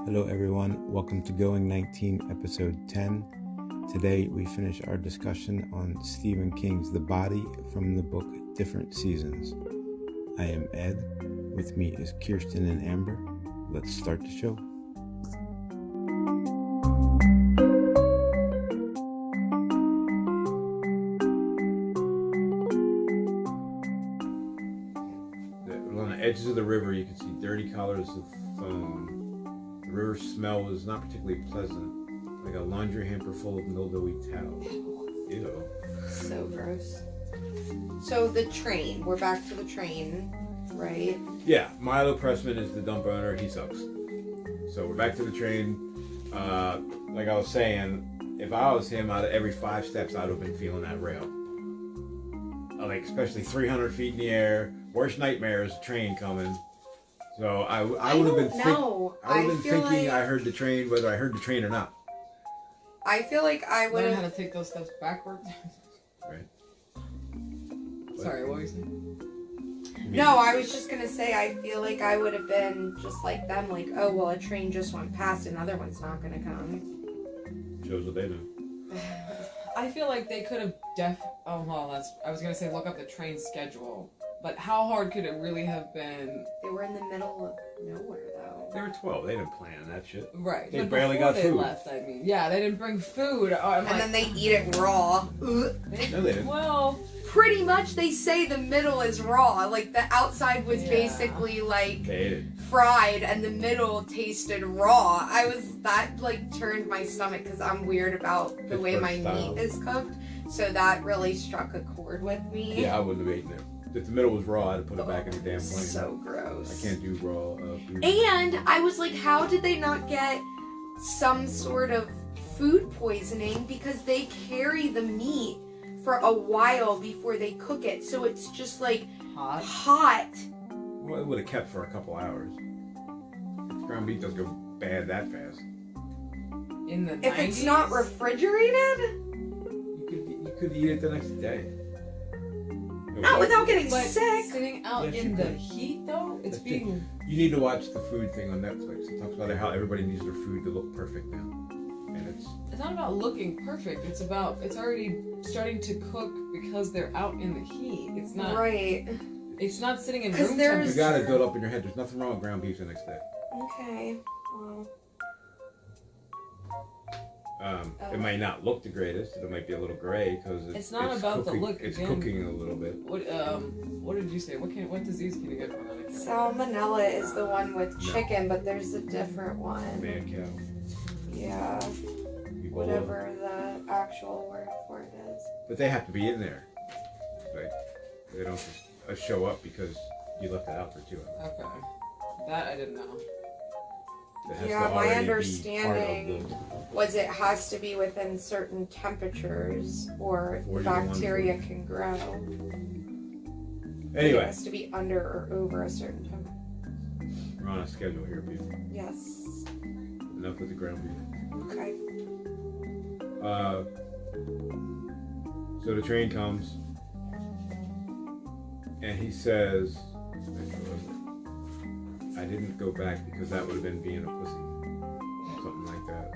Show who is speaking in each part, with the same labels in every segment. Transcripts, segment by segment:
Speaker 1: Hello everyone, welcome to Going 19, episode 10. Today we finish our discussion on Stephen King's The Body from the book Different Seasons. I am Ed, with me is Kirsten and Amber. Let's start the show.
Speaker 2: On the edges of the river you can see dirty colors of foam. The river smell was not particularly pleasant, like a laundry hamper full of mildewy towels. Ew.
Speaker 3: So gross. So the train, we're back to the train, right?
Speaker 2: Yeah, Milo Pressman is the dump owner. He sucks. So we're back to the train. Like I was saying, if I was him, out of every 5 steps, I'd have been feeling that rail. Like especially 300 feet in the air. Worst nightmare is a train coming. So I would have been thinking I heard the train, whether I heard the train or not.
Speaker 3: I feel like I would
Speaker 4: Learn
Speaker 3: have.
Speaker 4: how to take those steps backwards.
Speaker 2: Right.
Speaker 4: Sorry, what were you saying?
Speaker 3: No, I was just gonna say I feel like I would have been just like them, like, oh well, a train just went past, another one's not gonna come.
Speaker 2: Shows what they do.
Speaker 4: I feel like they could have I was gonna say look up the train schedule, but how hard could it really have been?
Speaker 3: They were in the middle of nowhere though.
Speaker 2: They were 12. They didn't plan that shit.
Speaker 4: Right.
Speaker 2: They
Speaker 4: but
Speaker 2: barely
Speaker 4: before
Speaker 2: got
Speaker 4: they
Speaker 2: food.
Speaker 4: left, I mean. Yeah, they didn't bring food.
Speaker 3: Then they eat it raw.
Speaker 2: No, they didn't.
Speaker 4: Well,
Speaker 3: Pretty much they say the middle is raw. Like the outside was
Speaker 4: Yeah.
Speaker 3: basically like
Speaker 2: They ate it.
Speaker 3: fried and the middle tasted raw. That like turned my stomach because I'm weird about the way my
Speaker 2: Pittsburgh style.
Speaker 3: meat is cooked. So that really struck a chord with me.
Speaker 2: Yeah, I wouldn't have eaten it. If the middle was raw, I'd have put it back in the damn plane.
Speaker 3: So gross.
Speaker 2: I can't do raw food.
Speaker 3: And I was like, how did they not get some sort of food poisoning? Because they carry the meat for a while before they cook it. So it's just like hot.
Speaker 2: Well, it would have kept for a couple hours. Ground beef doesn't go bad that fast.
Speaker 4: in the
Speaker 3: If
Speaker 4: 90s?
Speaker 3: it's not refrigerated,
Speaker 2: You could eat it the next day.
Speaker 3: not without getting
Speaker 4: But
Speaker 3: sick.
Speaker 4: sitting out
Speaker 2: Yes, you
Speaker 4: in the
Speaker 2: could.
Speaker 4: heat though, it's
Speaker 2: That's
Speaker 4: being.
Speaker 2: You need to watch the food thing on Netflix. It talks about how everybody needs their food to look perfect now. And
Speaker 4: It's not about looking perfect. It's already starting to cook because they're out in the heat. It's not.
Speaker 3: Right.
Speaker 4: It's not sitting in
Speaker 3: 'Cause
Speaker 4: room
Speaker 3: there's-
Speaker 2: you
Speaker 4: temperature.
Speaker 2: got to build up in your head. There's nothing wrong with ground beef the next day.
Speaker 3: Okay. Well.
Speaker 2: It might not look the greatest. It might be a little gray because
Speaker 4: It's not about the
Speaker 2: cooking,
Speaker 4: look,
Speaker 2: It's
Speaker 4: again.
Speaker 2: cooking a little bit.
Speaker 4: What did you say? What disease can you get from that? I can't
Speaker 3: Salmonella is the one with
Speaker 2: No.
Speaker 3: chicken, but there's a different one.
Speaker 2: Man cow.
Speaker 3: Yeah.
Speaker 2: Ebola.
Speaker 3: Whatever the actual word for it is.
Speaker 2: But they have to be in there. Like they don't just show up because you left it out for 2 hours.
Speaker 4: Okay. That I didn't know.
Speaker 2: It has
Speaker 3: Yeah,
Speaker 2: to
Speaker 3: my
Speaker 2: already be
Speaker 3: understanding
Speaker 2: part of
Speaker 3: Was it has to be within certain temperatures or
Speaker 2: Before
Speaker 3: the
Speaker 2: you go on
Speaker 3: bacteria
Speaker 2: food.
Speaker 3: can grow.
Speaker 2: the...
Speaker 3: It
Speaker 2: Anyway,
Speaker 3: has to be under or over a certain temperature.
Speaker 2: we're on a schedule here, people.
Speaker 3: Yes.
Speaker 2: Enough with the ground beef.
Speaker 3: Okay.
Speaker 2: So the train comes, and he says, I didn't go back because that would have been being a pussy. Something like that.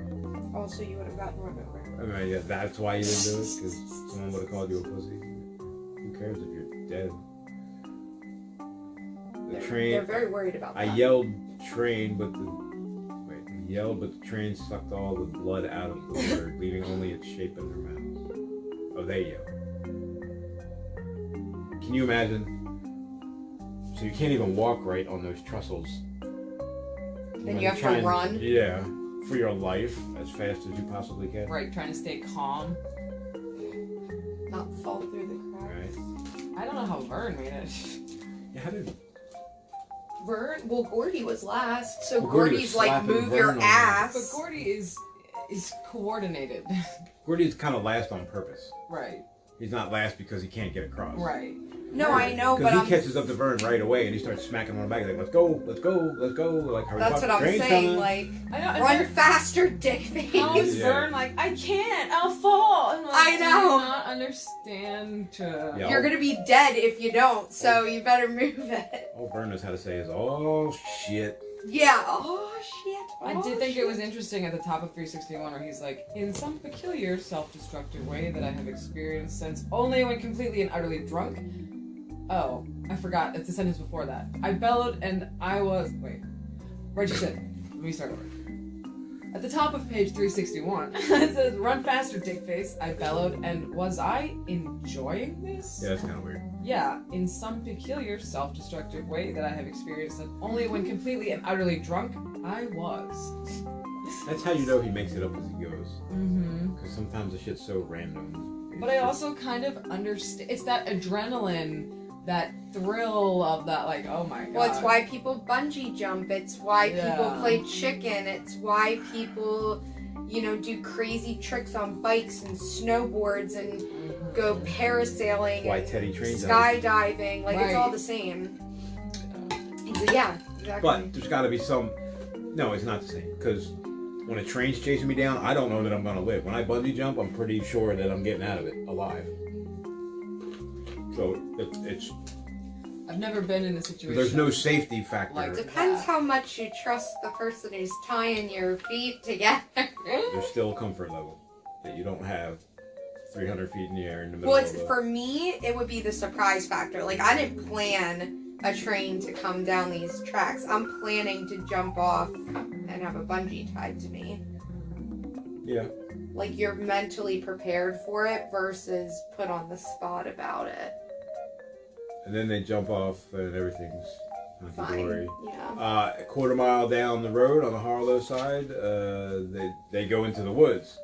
Speaker 3: Also, you would have gotten run over.
Speaker 2: I mean, yeah, that's why you didn't do it, because someone would have called you a pussy. Who cares if you're dead? The train...
Speaker 3: They're very worried about that.
Speaker 2: I yelled train, but the train sucked all the blood out of the word, leaving only its shape in their mouths. Oh, they yelled. Can you imagine? So you can't even walk right on those trestles.
Speaker 3: And you have to run?
Speaker 2: Yeah, for your life, as fast as you possibly can.
Speaker 4: Right, trying to stay calm.
Speaker 3: Not fall through the cracks.
Speaker 2: Right.
Speaker 4: I don't know how Vern made it.
Speaker 2: Yeah, how did...
Speaker 3: Well, Gordy was last, so
Speaker 2: Well, Gordy
Speaker 3: Gordy's
Speaker 2: was
Speaker 3: like,
Speaker 2: slapping
Speaker 3: move
Speaker 2: Vern
Speaker 3: your
Speaker 2: on
Speaker 3: ass.
Speaker 4: But Gordy is coordinated.
Speaker 2: Gordy's kind of last on purpose.
Speaker 4: Right.
Speaker 2: He's not last because he can't get across.
Speaker 4: Right.
Speaker 3: No, I know, but
Speaker 2: Because
Speaker 3: I'm.
Speaker 2: he catches up to Vern right away and he starts smacking him on the back like, let's go, let's go, let's go. Like, hurry
Speaker 3: That's
Speaker 2: up,
Speaker 3: what I'm
Speaker 2: train's
Speaker 3: saying.
Speaker 2: coming.
Speaker 3: Like,
Speaker 4: I know.
Speaker 3: run faster, dick face.
Speaker 4: How is
Speaker 2: Yeah.
Speaker 4: Vern like, I can't, I'll fall. I'm like,
Speaker 3: I
Speaker 4: do you
Speaker 3: know.
Speaker 4: not understand to...
Speaker 2: Yeah.
Speaker 3: You're gonna be dead if you don't, so you better move it.
Speaker 2: All Vern knows how to say is, oh shit.
Speaker 3: Yeah. Oh shit.
Speaker 4: I
Speaker 3: Oh,
Speaker 4: did think
Speaker 3: shit.
Speaker 4: it was interesting at the top of 361 where he's like, in some peculiar self-destructive way that I have experienced since only when completely and utterly drunk. Oh, I forgot. It's the sentence before that. I bellowed and I was... Wait. Where'd you sit? Let me start over. At the top of page 361, it says, run faster, dickface. I bellowed and was I enjoying this?
Speaker 2: Yeah, that's kind of weird.
Speaker 4: Yeah, in some peculiar self-destructive way that I have experienced and only when completely and utterly drunk, I was.
Speaker 2: That's how you know he makes it up as he goes.
Speaker 4: Mm-hmm.
Speaker 2: Because sometimes the shit's so random.
Speaker 4: But I also kind of understand. It's that adrenaline, that thrill of that, like, oh my god.
Speaker 3: Well, it's why people bungee jump. It's why people
Speaker 4: Yeah.
Speaker 3: play chicken. It's why people, do crazy tricks on bikes and snowboards and go parasailing
Speaker 2: Why
Speaker 3: and
Speaker 2: Teddy trains out.
Speaker 3: skydiving. Like, it's all
Speaker 4: Right.
Speaker 3: the same. Yeah, exactly.
Speaker 2: But there's got to be some. No, it's not the same. Because when a train's chasing me down, I don't know that I'm going to live. When I bungee jump, I'm pretty sure that I'm getting out of it alive. So it's
Speaker 4: I've never been in a situation.
Speaker 2: there's no safety factor.
Speaker 4: Like-
Speaker 3: Depends how much you trust the person who's tying your feet together.
Speaker 2: There's still a comfort level that you don't have 300 feet in the air in the middle
Speaker 3: Well,
Speaker 2: of the...
Speaker 3: for me, it would be the surprise factor. Like, I didn't plan a train to come down these tracks. I'm planning to jump off and have a bungee tied to me.
Speaker 2: Yeah.
Speaker 3: Like, you're mentally prepared for it versus put on the spot about it.
Speaker 2: And then they jump off and everything's hunky-dory.
Speaker 3: Fine. Yeah.
Speaker 2: A quarter mile down the road on the Harlow side, they go into the woods.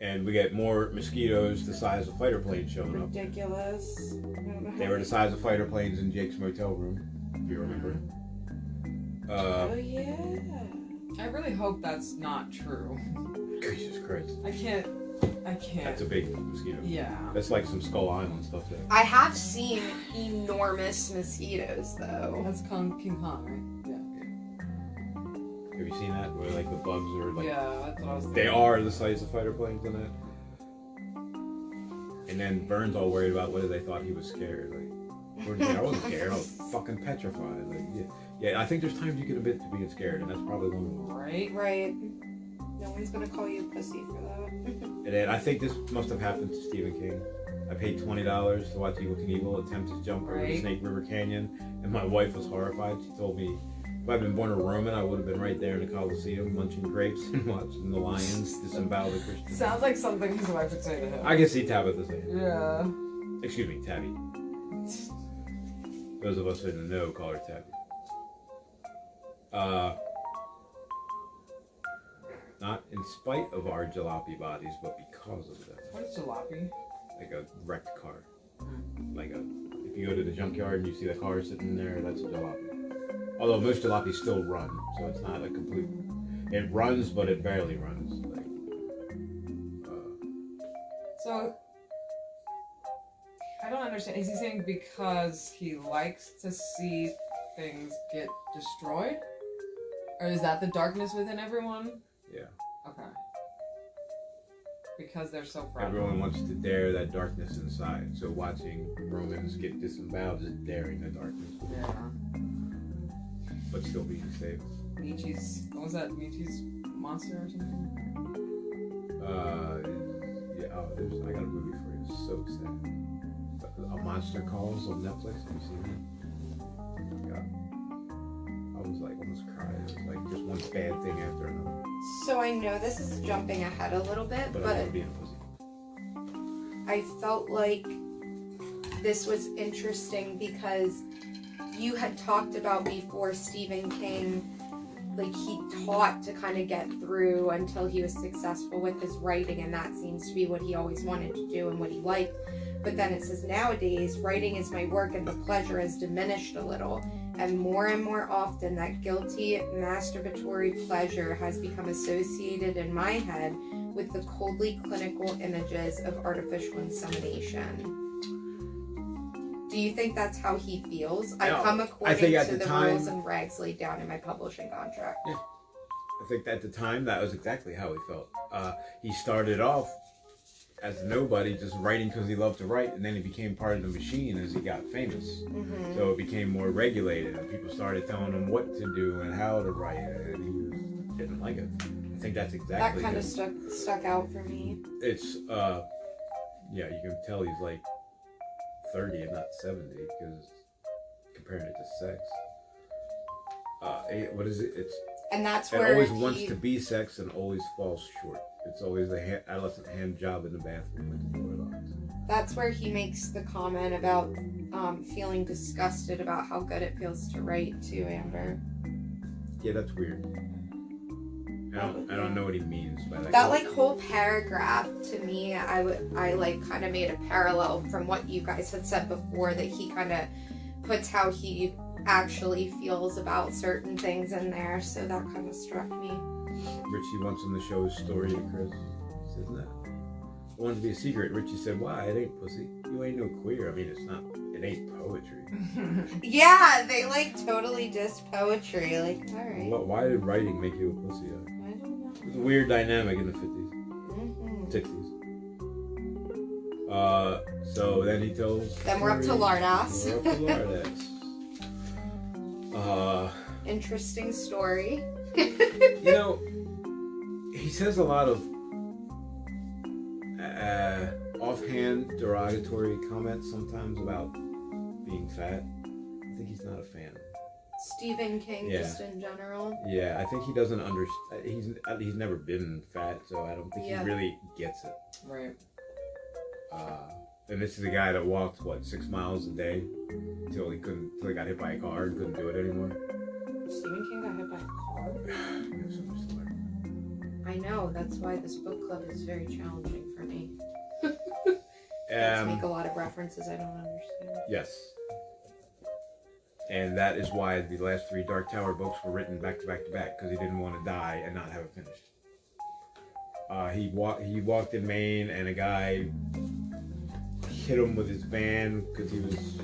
Speaker 2: And we get more mosquitoes the size of fighter planes showing up.
Speaker 3: Ridiculous.
Speaker 2: They were the size of fighter planes in Jake's motel room, if you remember.
Speaker 3: Oh, yeah.
Speaker 4: I really hope that's not true.
Speaker 2: Jesus Christ.
Speaker 4: I can't.
Speaker 2: That's a big mosquito.
Speaker 4: Yeah.
Speaker 2: That's like some Skull Island stuff there.
Speaker 3: I have seen enormous mosquitoes, though.
Speaker 4: That's King Kong, right?
Speaker 2: Have you seen that? Where like the bugs are like...
Speaker 4: Yeah, that's what I was thinking.
Speaker 2: They are the size of fighter planes in that. And then Vern's all worried about whether they thought he was scared. Like, Vern's like, I wasn't scared. I was fucking petrified. Like, yeah. I think there's times you can admit to being scared, and that's probably one of them.
Speaker 4: Right?
Speaker 3: Right. No one's gonna call you a pussy for that.
Speaker 2: And then I think this must have happened to Stephen King. I paid $20 to watch Evil Knievel attempt to jump over the
Speaker 4: Right.
Speaker 2: Snake River Canyon, and my wife was horrified. She told me if I'd been born a Roman, I would have been right there in the Colosseum munching grapes and watching the lions disembowel the Christians.
Speaker 4: Sounds like something his wife would say to him.
Speaker 2: I can see Tabitha saying it.
Speaker 4: Yeah.
Speaker 2: Excuse me, Tabby. Those of us in the know call her Tabby. Not in spite of our jalopy bodies, but because of them.
Speaker 4: What is jalopy?
Speaker 2: Like a wrecked car. Like if you go to the junkyard and you see the car sitting there, that's a jalopy. Although most jalopies still run, so it's not a complete... It runs, but it barely runs. Like,
Speaker 4: So, I don't understand. Is he saying because he likes to see things get destroyed? Or is that the darkness within everyone?
Speaker 2: yeah.
Speaker 4: Okay. Because they're so fragile.
Speaker 2: Everyone wants to dare that darkness inside, so watching Romans get disemboweled is daring the darkness,
Speaker 4: Yeah.
Speaker 2: but still being safe.
Speaker 4: Nietzsche's, what was that? Nietzsche's monster or something?
Speaker 2: Yeah, oh, I got a movie for you. It's so sad. A Monster Calls on Netflix. Have you seen it? God. I was like almost crying. It was like just one bad thing after another.
Speaker 3: So I know this is jumping ahead a little bit,
Speaker 2: But I
Speaker 3: but
Speaker 2: love being a pussy.
Speaker 3: I felt like this was interesting because you had talked about before Stephen King, like he taught to kind of get through until he was successful with his writing, and that seems to be what he always wanted to do and what he liked. But then it says nowadays, writing is my work and the pleasure has diminished a little, and more often that guilty masturbatory pleasure has become associated in my head with the coldly clinical images of artificial insemination. Do Do you think that's how he feels?
Speaker 2: No,
Speaker 3: I come
Speaker 2: I
Speaker 3: according
Speaker 2: think at
Speaker 3: to
Speaker 2: the
Speaker 3: the
Speaker 2: time-
Speaker 3: rules and regs laid down in my publishing contract.
Speaker 2: I think at the time that was exactly how he felt. He started off as a nobody, just writing because he loved to write, and then he became part of the machine as he got famous.
Speaker 3: Mm-hmm.
Speaker 2: So it became more regulated, and people started telling him what to do and how to write, and he didn't like it. I think that's
Speaker 3: That
Speaker 2: exactly.
Speaker 3: kind of
Speaker 2: his-
Speaker 3: stuck out for me.
Speaker 2: It's yeah, you can tell he's like 30 and not 70 because comparing it to sex. What is it? It's
Speaker 3: And that's
Speaker 2: it
Speaker 3: where
Speaker 2: always
Speaker 3: he,
Speaker 2: wants to be sex and always falls short. It's always the adolescent hand job in the bathroom with the door locked.
Speaker 3: that's where he makes the comment about feeling disgusted about how good it feels to write to Amber.
Speaker 2: Yeah, that's weird. I don't know what he means by that.
Speaker 3: That like whole paragraph to me, I like kind of made a parallel from what you guys had said before, that he kind of puts how he actually feels about certain things in there. So that kind of struck me.
Speaker 2: Richie wants him to show his story to Chris. He says that. I wanted to be a secret. Richie said, "Why? It ain't pussy. You ain't no queer. I mean, it's not. It ain't poetry.
Speaker 3: Yeah, they like totally diss poetry. Like, all right.
Speaker 2: Why did writing make you a pussy?
Speaker 3: I don't know.
Speaker 2: It was a weird dynamic in the 50s,
Speaker 3: Mhm.
Speaker 2: 60s. So then he tells.
Speaker 3: Then we're up to Lardass.
Speaker 2: We're up to Lardass.
Speaker 3: Interesting story.
Speaker 2: You know, he says a lot of offhand derogatory comments sometimes about being fat. I think he's not a fan.
Speaker 3: Stephen King,
Speaker 2: Yeah.
Speaker 3: just in general.
Speaker 2: Yeah, I think he doesn't understand. He's never been fat, so I don't think
Speaker 3: Yeah.
Speaker 2: he really gets it.
Speaker 4: Right.
Speaker 2: And this is a guy that walked 6 miles a day till he got hit by a car and couldn't do it anymore.
Speaker 3: Stephen King got hit by a car.
Speaker 2: We have so much to learn.
Speaker 3: I know, that's why this book club is very challenging for me. Let's make a lot of references I don't understand.
Speaker 2: Yes. And that is why the last 3 Dark Tower books were written back to back to back, because he didn't want to die and not have it finished. He walked in Maine, and a guy hit him with his van because he was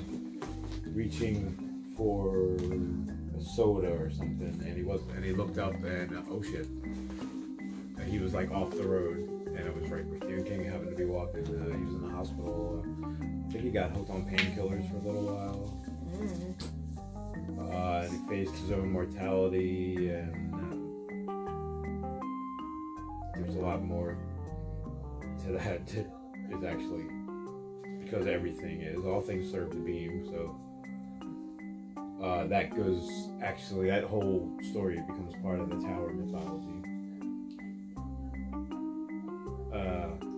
Speaker 2: reaching for a soda or something, and he looked up and oh shit, and he was like off the road, and it was right where Stephen King happened to be walking. He was in the hospital. I think he got hooked on painkillers for a little while. And he faced his own mortality, and there's a lot more to that. Is actually because everything is, all things serve the beam. So that goes, actually, that whole story becomes part of the Tower mythology.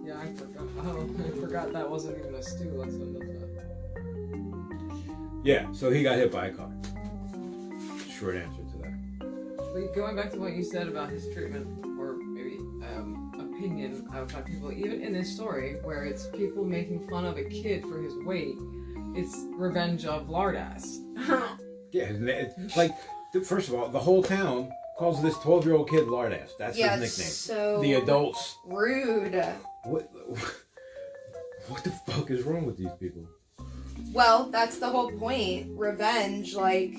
Speaker 4: Yeah, I forgot. Oh, I forgot that wasn't even a stew lesson.
Speaker 2: Yeah, so he got hit by a car. Short answer to that.
Speaker 4: But going back to what you said about his treatment, or maybe opinion about people, even in this story, where it's people making fun of a kid for his weight, it's Revenge of Lardass.
Speaker 2: Yeah, first of all, the whole town calls this 12-year-old kid Lardass. That's his nickname.
Speaker 3: So
Speaker 2: The adults.
Speaker 3: rude.
Speaker 2: What the fuck is wrong with these people?
Speaker 3: Well, that's the whole point. Revenge, like,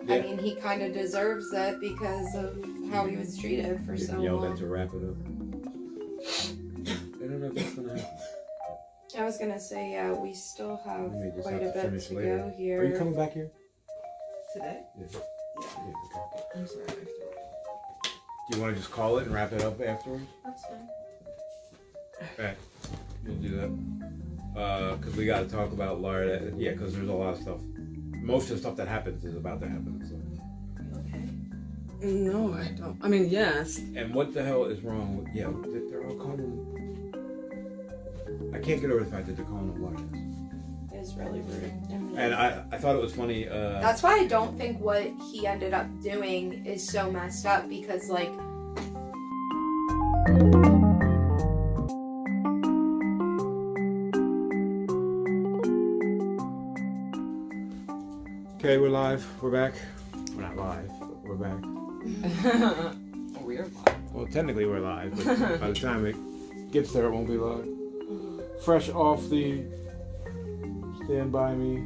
Speaker 2: Yeah.
Speaker 3: I mean, he kind of deserves it because of how he was treated for so
Speaker 2: Yelled at
Speaker 3: long.
Speaker 2: to wrap it up. I don't know if that's gonna happen.
Speaker 3: I was gonna say, yeah, we still have
Speaker 2: We may just
Speaker 3: quite
Speaker 2: have
Speaker 3: a
Speaker 2: to
Speaker 3: bit
Speaker 2: finish
Speaker 3: to
Speaker 2: later.
Speaker 3: go here.
Speaker 2: Are you coming back here?
Speaker 4: Today?
Speaker 2: Yeah.
Speaker 4: Yeah.
Speaker 2: Yeah, okay.
Speaker 4: I'm sorry. I have to-
Speaker 2: Do you want to just call it and wrap it up afterwards?
Speaker 3: That's fine.
Speaker 2: Alright, we'll do that. Because we got to talk about Lara. Yeah, because there's a lot of stuff. Most of the stuff that happens is about to happen. So.
Speaker 3: Okay.
Speaker 4: No, I don't. I mean, yes.
Speaker 2: And what the hell is wrong with? Yeah, they're all calling him. I can't get over the fact that they're calling him Lara.
Speaker 3: It's really rude.
Speaker 2: And I thought it was funny.
Speaker 3: That's why I don't think what he ended up doing is so messed up, because, like,
Speaker 1: Okay, we're live. We're back. We're not live, but we're back.
Speaker 4: Weird.
Speaker 1: Well, technically we're live, but by the time it gets there, it won't be live. Fresh off the
Speaker 2: Stand by me.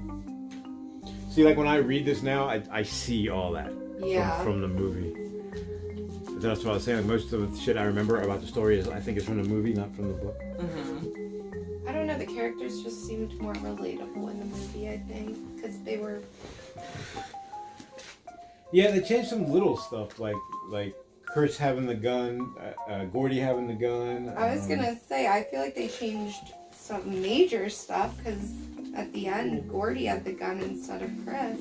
Speaker 2: See, like when I read this now, I see all that
Speaker 3: Yeah.
Speaker 2: from the movie. But that's what I was saying. Like, most of the shit I remember about the story I think is from the movie, not from the book.
Speaker 4: Mm-hmm.
Speaker 3: I don't know, the characters just seemed more relatable in the movie, I think, because they were...
Speaker 2: Yeah, they changed some little stuff, like Chris having the gun, Gordy having the gun.
Speaker 3: I was gonna say, I feel like they changed some major stuff, because at the end, Gordy had the gun instead of Chris.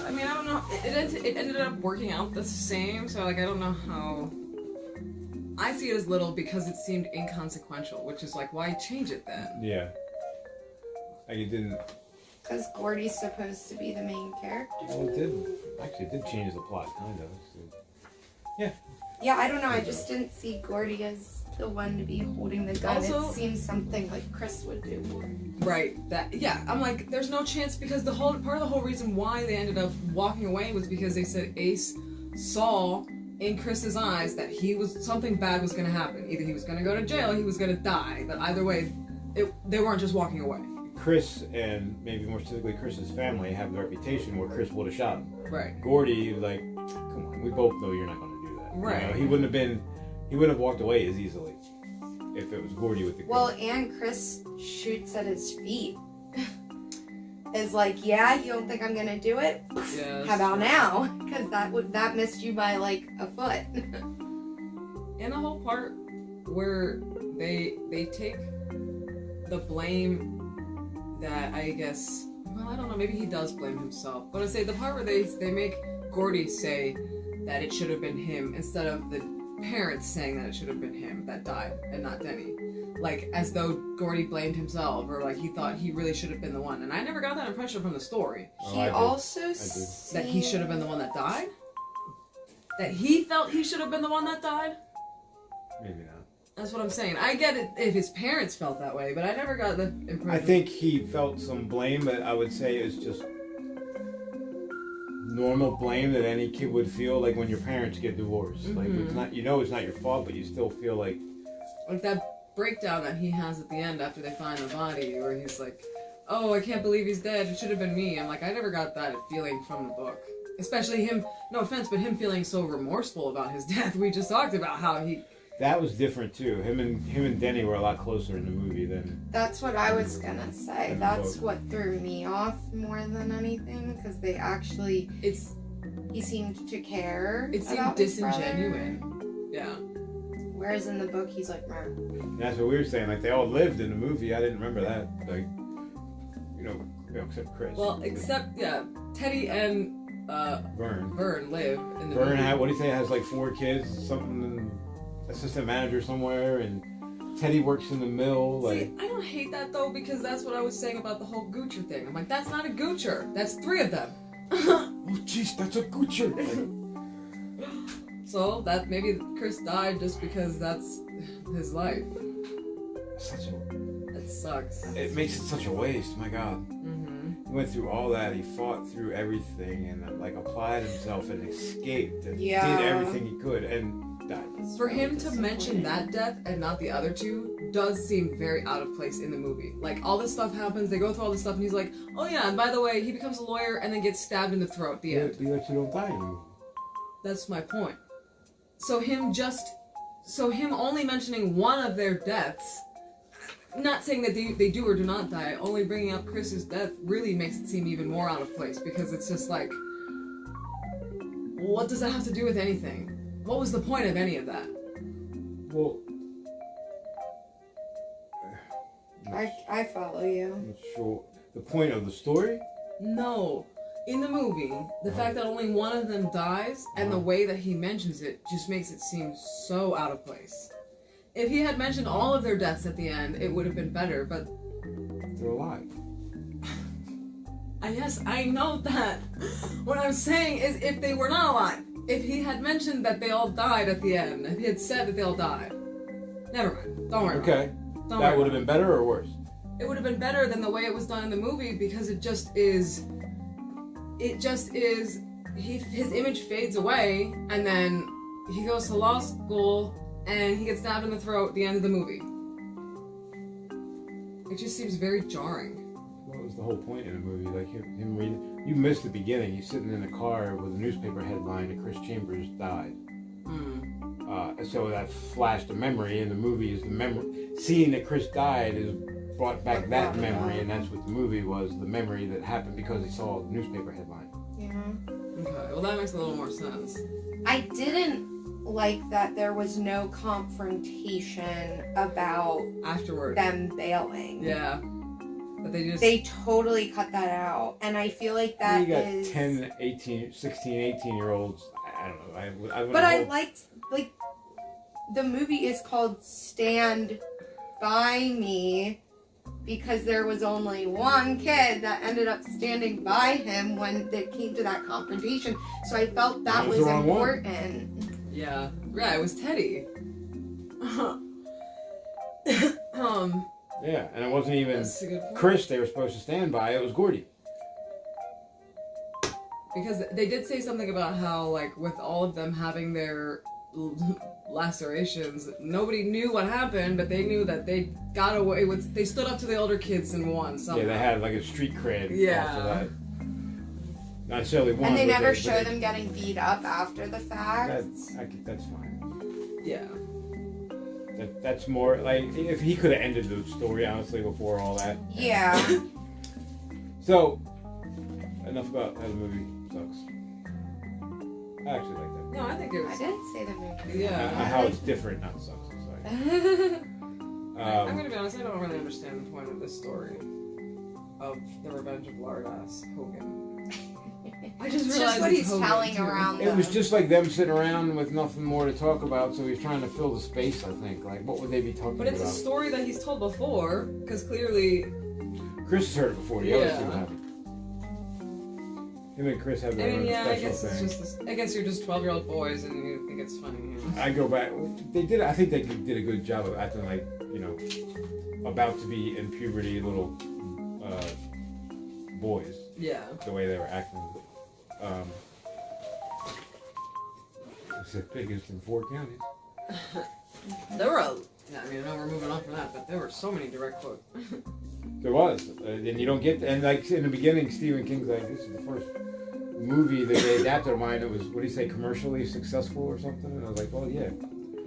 Speaker 4: I mean, I don't know. It ended up working out the same, so like I don't know how. I see it as little because it seemed inconsequential, which is like, why change it then?
Speaker 2: Yeah. Like it didn't.
Speaker 3: Because Gordy's supposed to be the main character.
Speaker 2: Well, it did. Actually, it did change the plot, kind of. So.
Speaker 3: Yeah, I don't know, I just didn't see Gordy as the one to be holding the gun.
Speaker 4: Also-
Speaker 3: It seems something like Chris would do.
Speaker 4: Right. That. Yeah. I'm like, there's no chance because the whole part of the whole reason why they ended up walking away was because they said Ace saw in Chris's eyes that something bad was going to happen. Either he was going to go to jail, or he was going to die. But either way, they weren't just walking away.
Speaker 2: Chris and maybe more specifically Chris's family have the reputation where Chris would have shot him.
Speaker 4: Right.
Speaker 2: Gordy, like, come on, we both know you're not going to do that.
Speaker 4: Right.
Speaker 2: You know, he wouldn't have walked away as easily if it was Gordy with the gun.
Speaker 3: Well, and Chris shoots at his feet. Is like, yeah, you don't think I'm gonna do it?
Speaker 4: Yeah.
Speaker 3: How about now? Because that missed you by like a foot.
Speaker 4: And the whole part where they take the blame that I guess, well, I don't know, maybe he does blame himself, but I say the part where they make Gordy say that it should have been him instead of the parents saying that it should have been him that died and not Denny, like as though Gordy blamed himself or like he thought he really should have been the one, and I never got that impression from the story
Speaker 2: Oh,
Speaker 3: He
Speaker 2: I did.
Speaker 3: also
Speaker 4: that he should have been the one that died, that he felt he should have been the one that died.
Speaker 2: Maybe not.
Speaker 4: That's what I'm saying. I get it if his parents felt that way, but I never got the impression.
Speaker 2: I think he felt some blame, but I would say it's just normal blame that any kid would feel, like when your parents get divorced. Like it's not, it's not your fault, but you still feel like
Speaker 4: that breakdown that he has at the end after they find the body, where he's like, "Oh, I can't believe he's dead. It should have been me." I'm like, I never got that feeling from the book. Especially him. No offense, but him feeling so remorseful about his death. We just talked about how he.
Speaker 2: that was different too. Him and Denny were a lot closer in the movie than.
Speaker 3: That's what I was gonna say.
Speaker 2: In the
Speaker 3: That's
Speaker 2: book.
Speaker 3: what threw me off more than anything, because they actually, he seemed to care.
Speaker 4: It seemed
Speaker 3: about his brother.
Speaker 4: disingenuine. Yeah.
Speaker 3: Whereas in the book, he's like, "Meh."
Speaker 2: And that's what we were saying. Like they all lived in the movie. I didn't remember that. Like, except Chris.
Speaker 4: Well, except Teddy and
Speaker 2: Vern.
Speaker 4: Vern live in the
Speaker 2: Vern
Speaker 4: movie.
Speaker 2: had, what do you say, has like 4 kids, something, assistant manager somewhere, and Teddy works in the mill. Like,
Speaker 4: See, I don't hate that though because that's what I was saying about the whole Goocher thing. I'm like, that's not a Goocher. That's 3 of them.
Speaker 2: oh jeez, that's a Goocher.
Speaker 4: So that maybe Chris died just because that's his life. That sucks.
Speaker 2: It makes it such a waste. My God,
Speaker 4: Mm-hmm.
Speaker 2: he went through all that. He fought through everything and like applied himself and escaped and
Speaker 3: Yeah.
Speaker 2: did everything he could and died.
Speaker 3: It's
Speaker 4: For
Speaker 3: really
Speaker 4: him to mention
Speaker 3: disappointing.
Speaker 4: that death and not the other 2 does seem very out of place in the movie. Like all this stuff happens, they go through all this stuff, and he's like, "Oh yeah, and by the way, he becomes a lawyer and then gets stabbed in the throat." At the end.
Speaker 2: He lets you don't die anymore.
Speaker 4: That's my point. So him only mentioning one of their deaths, not saying that they do or do not die, only bringing up Chris's death really makes it seem even more out of place because it's just like, what does that have to do with anything? What was the point of any of that?
Speaker 2: Well,
Speaker 3: I follow you.
Speaker 2: I'm not sure the point of the story.
Speaker 4: No. In the movie, the fact that only one of them dies and the way that he mentions it just makes it seem so out of place. If he had mentioned all of their deaths at the end, it would have been better, but
Speaker 2: They're alive.
Speaker 4: yes, I know that. What I'm saying is if they were not alive, if he had mentioned that they all died at the end, if he had said that they all died, never mind. Don't worry about it.
Speaker 2: Okay,
Speaker 4: Don't
Speaker 2: that
Speaker 4: worry
Speaker 2: would have been better or worse.
Speaker 4: It would have been better than the way it was done in the movie because it just is his image fades away and then he goes to law school and he gets stabbed in the throat at the end of the movie. It just seems very jarring.
Speaker 2: What was the whole point in the movie? Like him reading. You missed the beginning. He's sitting in a car with a newspaper headline that Chris Chambers died. So that flashed a memory, and the movie is the memory. Seeing that Chris died is brought back that memory, and that's what the movie was, the memory that happened because he saw the newspaper headline.
Speaker 3: Yeah.
Speaker 4: Okay, well that makes a little more sense.
Speaker 3: I didn't like that there was no confrontation about
Speaker 4: Afterward.
Speaker 3: them bailing.
Speaker 4: Yeah. But they just...
Speaker 3: They totally cut that out. And I feel like that
Speaker 2: You got
Speaker 3: is...
Speaker 2: 10, 18, 16, 18-year-olds. I don't know.
Speaker 3: But I liked, like, the movie is called Stand By Me because there was only one kid that ended up standing by him when it came to that confrontation. So I felt that was
Speaker 2: the wrong one.
Speaker 3: important.
Speaker 4: Yeah. Yeah, it was Teddy.
Speaker 2: Yeah, and it wasn't even
Speaker 4: That's a good point.
Speaker 2: Chris they were supposed to stand by. It was Gordy.
Speaker 4: Because they did say something about how, like, with all of them having their lacerations, nobody knew what happened, but they knew that they got away with... They stood up to the older kids and won somehow.
Speaker 2: Yeah, they had like a street cred
Speaker 4: Yeah.
Speaker 2: off of that. Not necessarily one.
Speaker 3: And they
Speaker 2: but
Speaker 3: never
Speaker 2: but
Speaker 3: show them getting beat up after the fact.
Speaker 2: That's fine.
Speaker 4: Yeah.
Speaker 2: That's more like if he could have ended the story honestly before all that.
Speaker 3: Yeah.
Speaker 2: So enough about how the movie sucks. I actually like that.
Speaker 4: No, I think it
Speaker 3: I
Speaker 4: was...
Speaker 3: didn't say the movie.
Speaker 4: Yeah.
Speaker 2: How it's different, not sucks. Sorry.
Speaker 4: I'm gonna be honest, I don't really understand the point of this story of the Revenge of Lardass Hogan. I just
Speaker 3: It's
Speaker 4: realized
Speaker 3: just what
Speaker 4: it's
Speaker 3: he's
Speaker 4: Hogan,
Speaker 3: telling
Speaker 4: too.
Speaker 3: around
Speaker 2: It was
Speaker 3: them.
Speaker 2: just like them sitting around with nothing more to talk about, so he's trying to fill the space. I think. Like, what would they be talking
Speaker 4: But it's a
Speaker 2: about?
Speaker 4: story that he's told before, because clearly...
Speaker 2: Chris has heard it before. The others
Speaker 4: Yeah.
Speaker 2: didn't have it. Him and Chris have
Speaker 4: I
Speaker 2: their
Speaker 4: mean,
Speaker 2: own
Speaker 4: yeah, I
Speaker 2: special
Speaker 4: guess it's
Speaker 2: thing.
Speaker 4: just... This, I guess you're just 12-year-old boys and you think it's funny. You know?
Speaker 2: I go back. They did. I think they did a good job of acting like about to be in puberty little boys.
Speaker 4: Yeah.
Speaker 2: The way they were acting. It's the biggest in 4 counties.
Speaker 4: There were a... I mean, I know we're moving on from that, but there were so many direct quotes.
Speaker 2: There was, and you don't get. And like in the beginning, Stephen King's like, this is the first movie that they adapted of mine that was, what do you say, commercially successful or something? And I was like, well, yeah.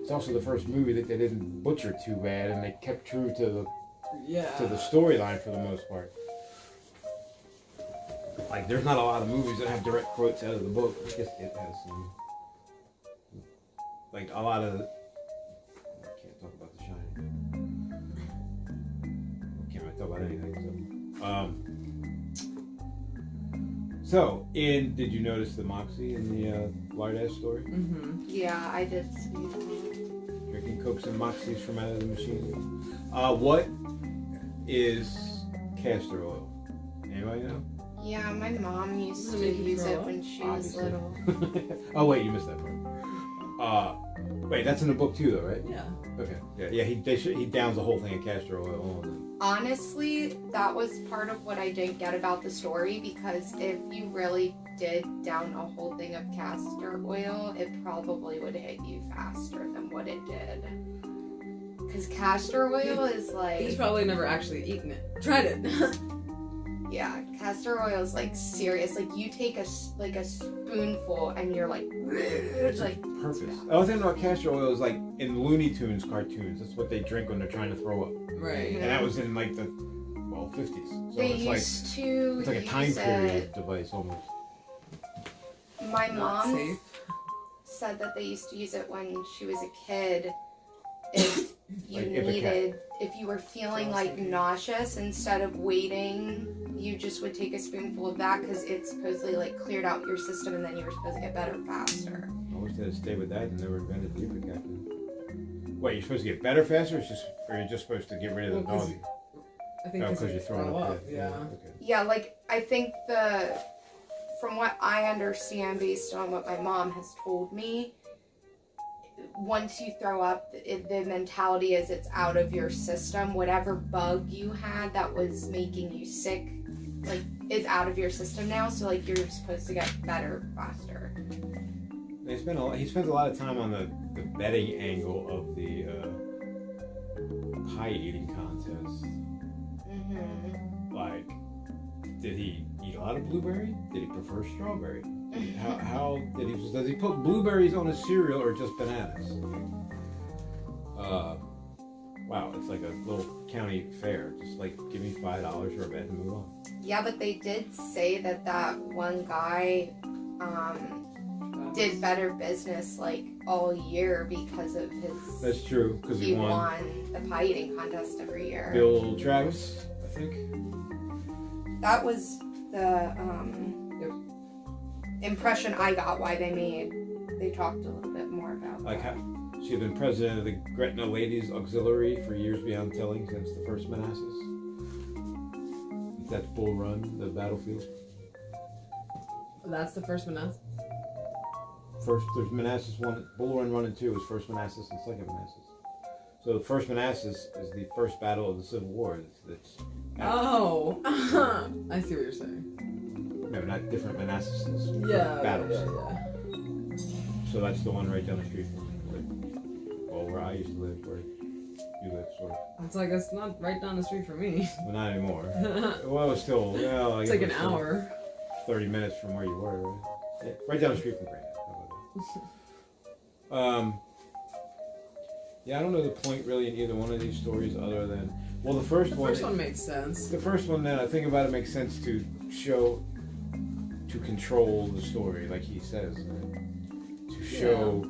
Speaker 2: It's also the first movie that they didn't butcher too bad, and they kept true to the storyline for the most part. Like, there's not a lot of movies that have direct quotes out of the book. I guess it has some. Like a lot of. I can't talk about The Shining. I can't really talk about anything. So, did you notice the Moxie in the Lardass story?
Speaker 4: Mm-hmm.
Speaker 3: Yeah, I did see that.
Speaker 2: Drinking Cokes and Moxies from out of the machine. What is castor oil? Anybody know?
Speaker 3: Yeah, my mom used
Speaker 4: Does it
Speaker 3: to
Speaker 4: make you
Speaker 3: use
Speaker 4: throw
Speaker 3: it
Speaker 4: up?
Speaker 3: when she was
Speaker 2: Obviously.
Speaker 3: little.
Speaker 2: Oh wait, you missed that part. Wait, that's in the book too, though, right?
Speaker 4: Yeah.
Speaker 2: Okay. Yeah. He downs the whole thing of castor oil on
Speaker 3: Honestly, that was part of what I didn't get about the story because if you really did down a whole thing of castor oil, it probably would hit you faster than what it did. Because castor oil is
Speaker 4: He's
Speaker 3: like,
Speaker 4: probably never actually eaten it. Tried it.
Speaker 3: yeah, castor oil is like serious. Like you take a spoonful and you're like, it's like
Speaker 2: purpose. The other thing about castor oil is like in Looney Tunes cartoons, that's what they drink when they're trying to throw up.
Speaker 4: Right.
Speaker 2: And that was in like the 50s. So
Speaker 3: they
Speaker 2: it's like
Speaker 3: used to
Speaker 2: it's like a time
Speaker 3: use
Speaker 2: period
Speaker 3: it.
Speaker 2: device almost.
Speaker 3: My
Speaker 4: Not
Speaker 3: mom
Speaker 4: safe.
Speaker 3: said that they used to use it when she was a kid. If you
Speaker 2: Like Ipecac.
Speaker 3: needed, if you were feeling like
Speaker 4: Okay.
Speaker 3: nauseous, instead of waiting, you just would take a spoonful of that because it supposedly like cleared out your system, and then you were supposed to get better faster.
Speaker 2: I wish they'd stayed with that and never invented the Ipecac. Wait, you're supposed to get better faster, or you're just supposed to get rid of the
Speaker 4: Well, 'cause
Speaker 2: nausea?
Speaker 4: I think
Speaker 2: Because you're throwing
Speaker 4: throw
Speaker 2: up.
Speaker 4: Yeah.
Speaker 2: Okay.
Speaker 3: Yeah, like I think from what I understand, based on what my mom has told me, once you throw up, the mentality is it's out of your system. Whatever bug you had that was making you sick, like, is out of your system now. So, like, you're supposed to get better faster.
Speaker 2: He spends a lot of time on the betting angle of the pie eating contest. Like, did he eat a lot of blueberry? Did he prefer strawberry? How did he? Does he put blueberries on his cereal or just bananas? Wow, it's like a little county fair. Just like, give me $5 for a bed and move on.
Speaker 3: Yeah, but they did say that one guy did better business like all year because of his.
Speaker 2: That's true, because he won
Speaker 3: the pie eating contest every year.
Speaker 2: Bill Travis, I think.
Speaker 3: That was the impression I got. Why they talked a little bit more about
Speaker 2: Like
Speaker 3: that.
Speaker 2: how she had been president of the Gretna Ladies Auxiliary for years beyond telling since the first Manassas. That's Bull Run, the battlefield.
Speaker 4: That's the first Manassas.
Speaker 2: First, there's Manassas 1, Bull Run 1 and 2 is first Manassas and second Manassas. So the first Manassas is the first battle of the Civil War. It's
Speaker 4: Oh, I see what you're saying.
Speaker 2: no, not different Manassas.
Speaker 4: Yeah,
Speaker 2: battles.
Speaker 4: yeah.
Speaker 2: So that's the one right down the street from me. Well, where I used to live, where you live, sort of.
Speaker 4: It's like, it's not right down the street from me.
Speaker 2: Well, not anymore. Well, it's still, well, I
Speaker 4: It's
Speaker 2: guess
Speaker 4: like an
Speaker 2: still
Speaker 4: hour.
Speaker 2: 30 minutes from where you were, right? Yeah, right down the street from Granite. How about that? Yeah, I don't know the point really in either one of these stories other than, well, the first
Speaker 4: The
Speaker 2: one.
Speaker 4: first one makes sense.
Speaker 2: The first one, then I think about it, makes sense to control the story, like he says, to show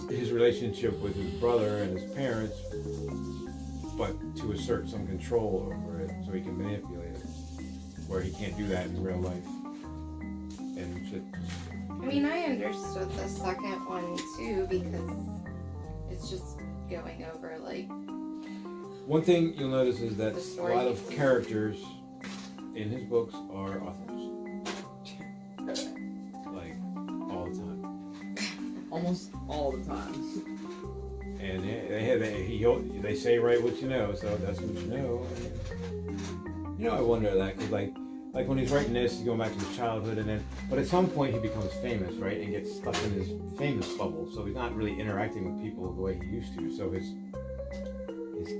Speaker 2: his relationship with his brother and his parents, but to assert some control over it so he can manipulate it, where he can't do that in real life. And shit.
Speaker 3: I mean, I understood the second one too because it's just going over like.
Speaker 2: One thing you'll notice is that
Speaker 3: The
Speaker 2: a
Speaker 3: story.
Speaker 2: lot of characters in his books are authors. Like, all the time.
Speaker 4: Almost all the time.
Speaker 2: And they say write what you know, so that's what you know. You know, I wonder that, because like when he's writing this, he's going back to his childhood, but at some point he becomes famous, right, and gets stuck in his famous bubble, so he's not really interacting with people the way he used to, so his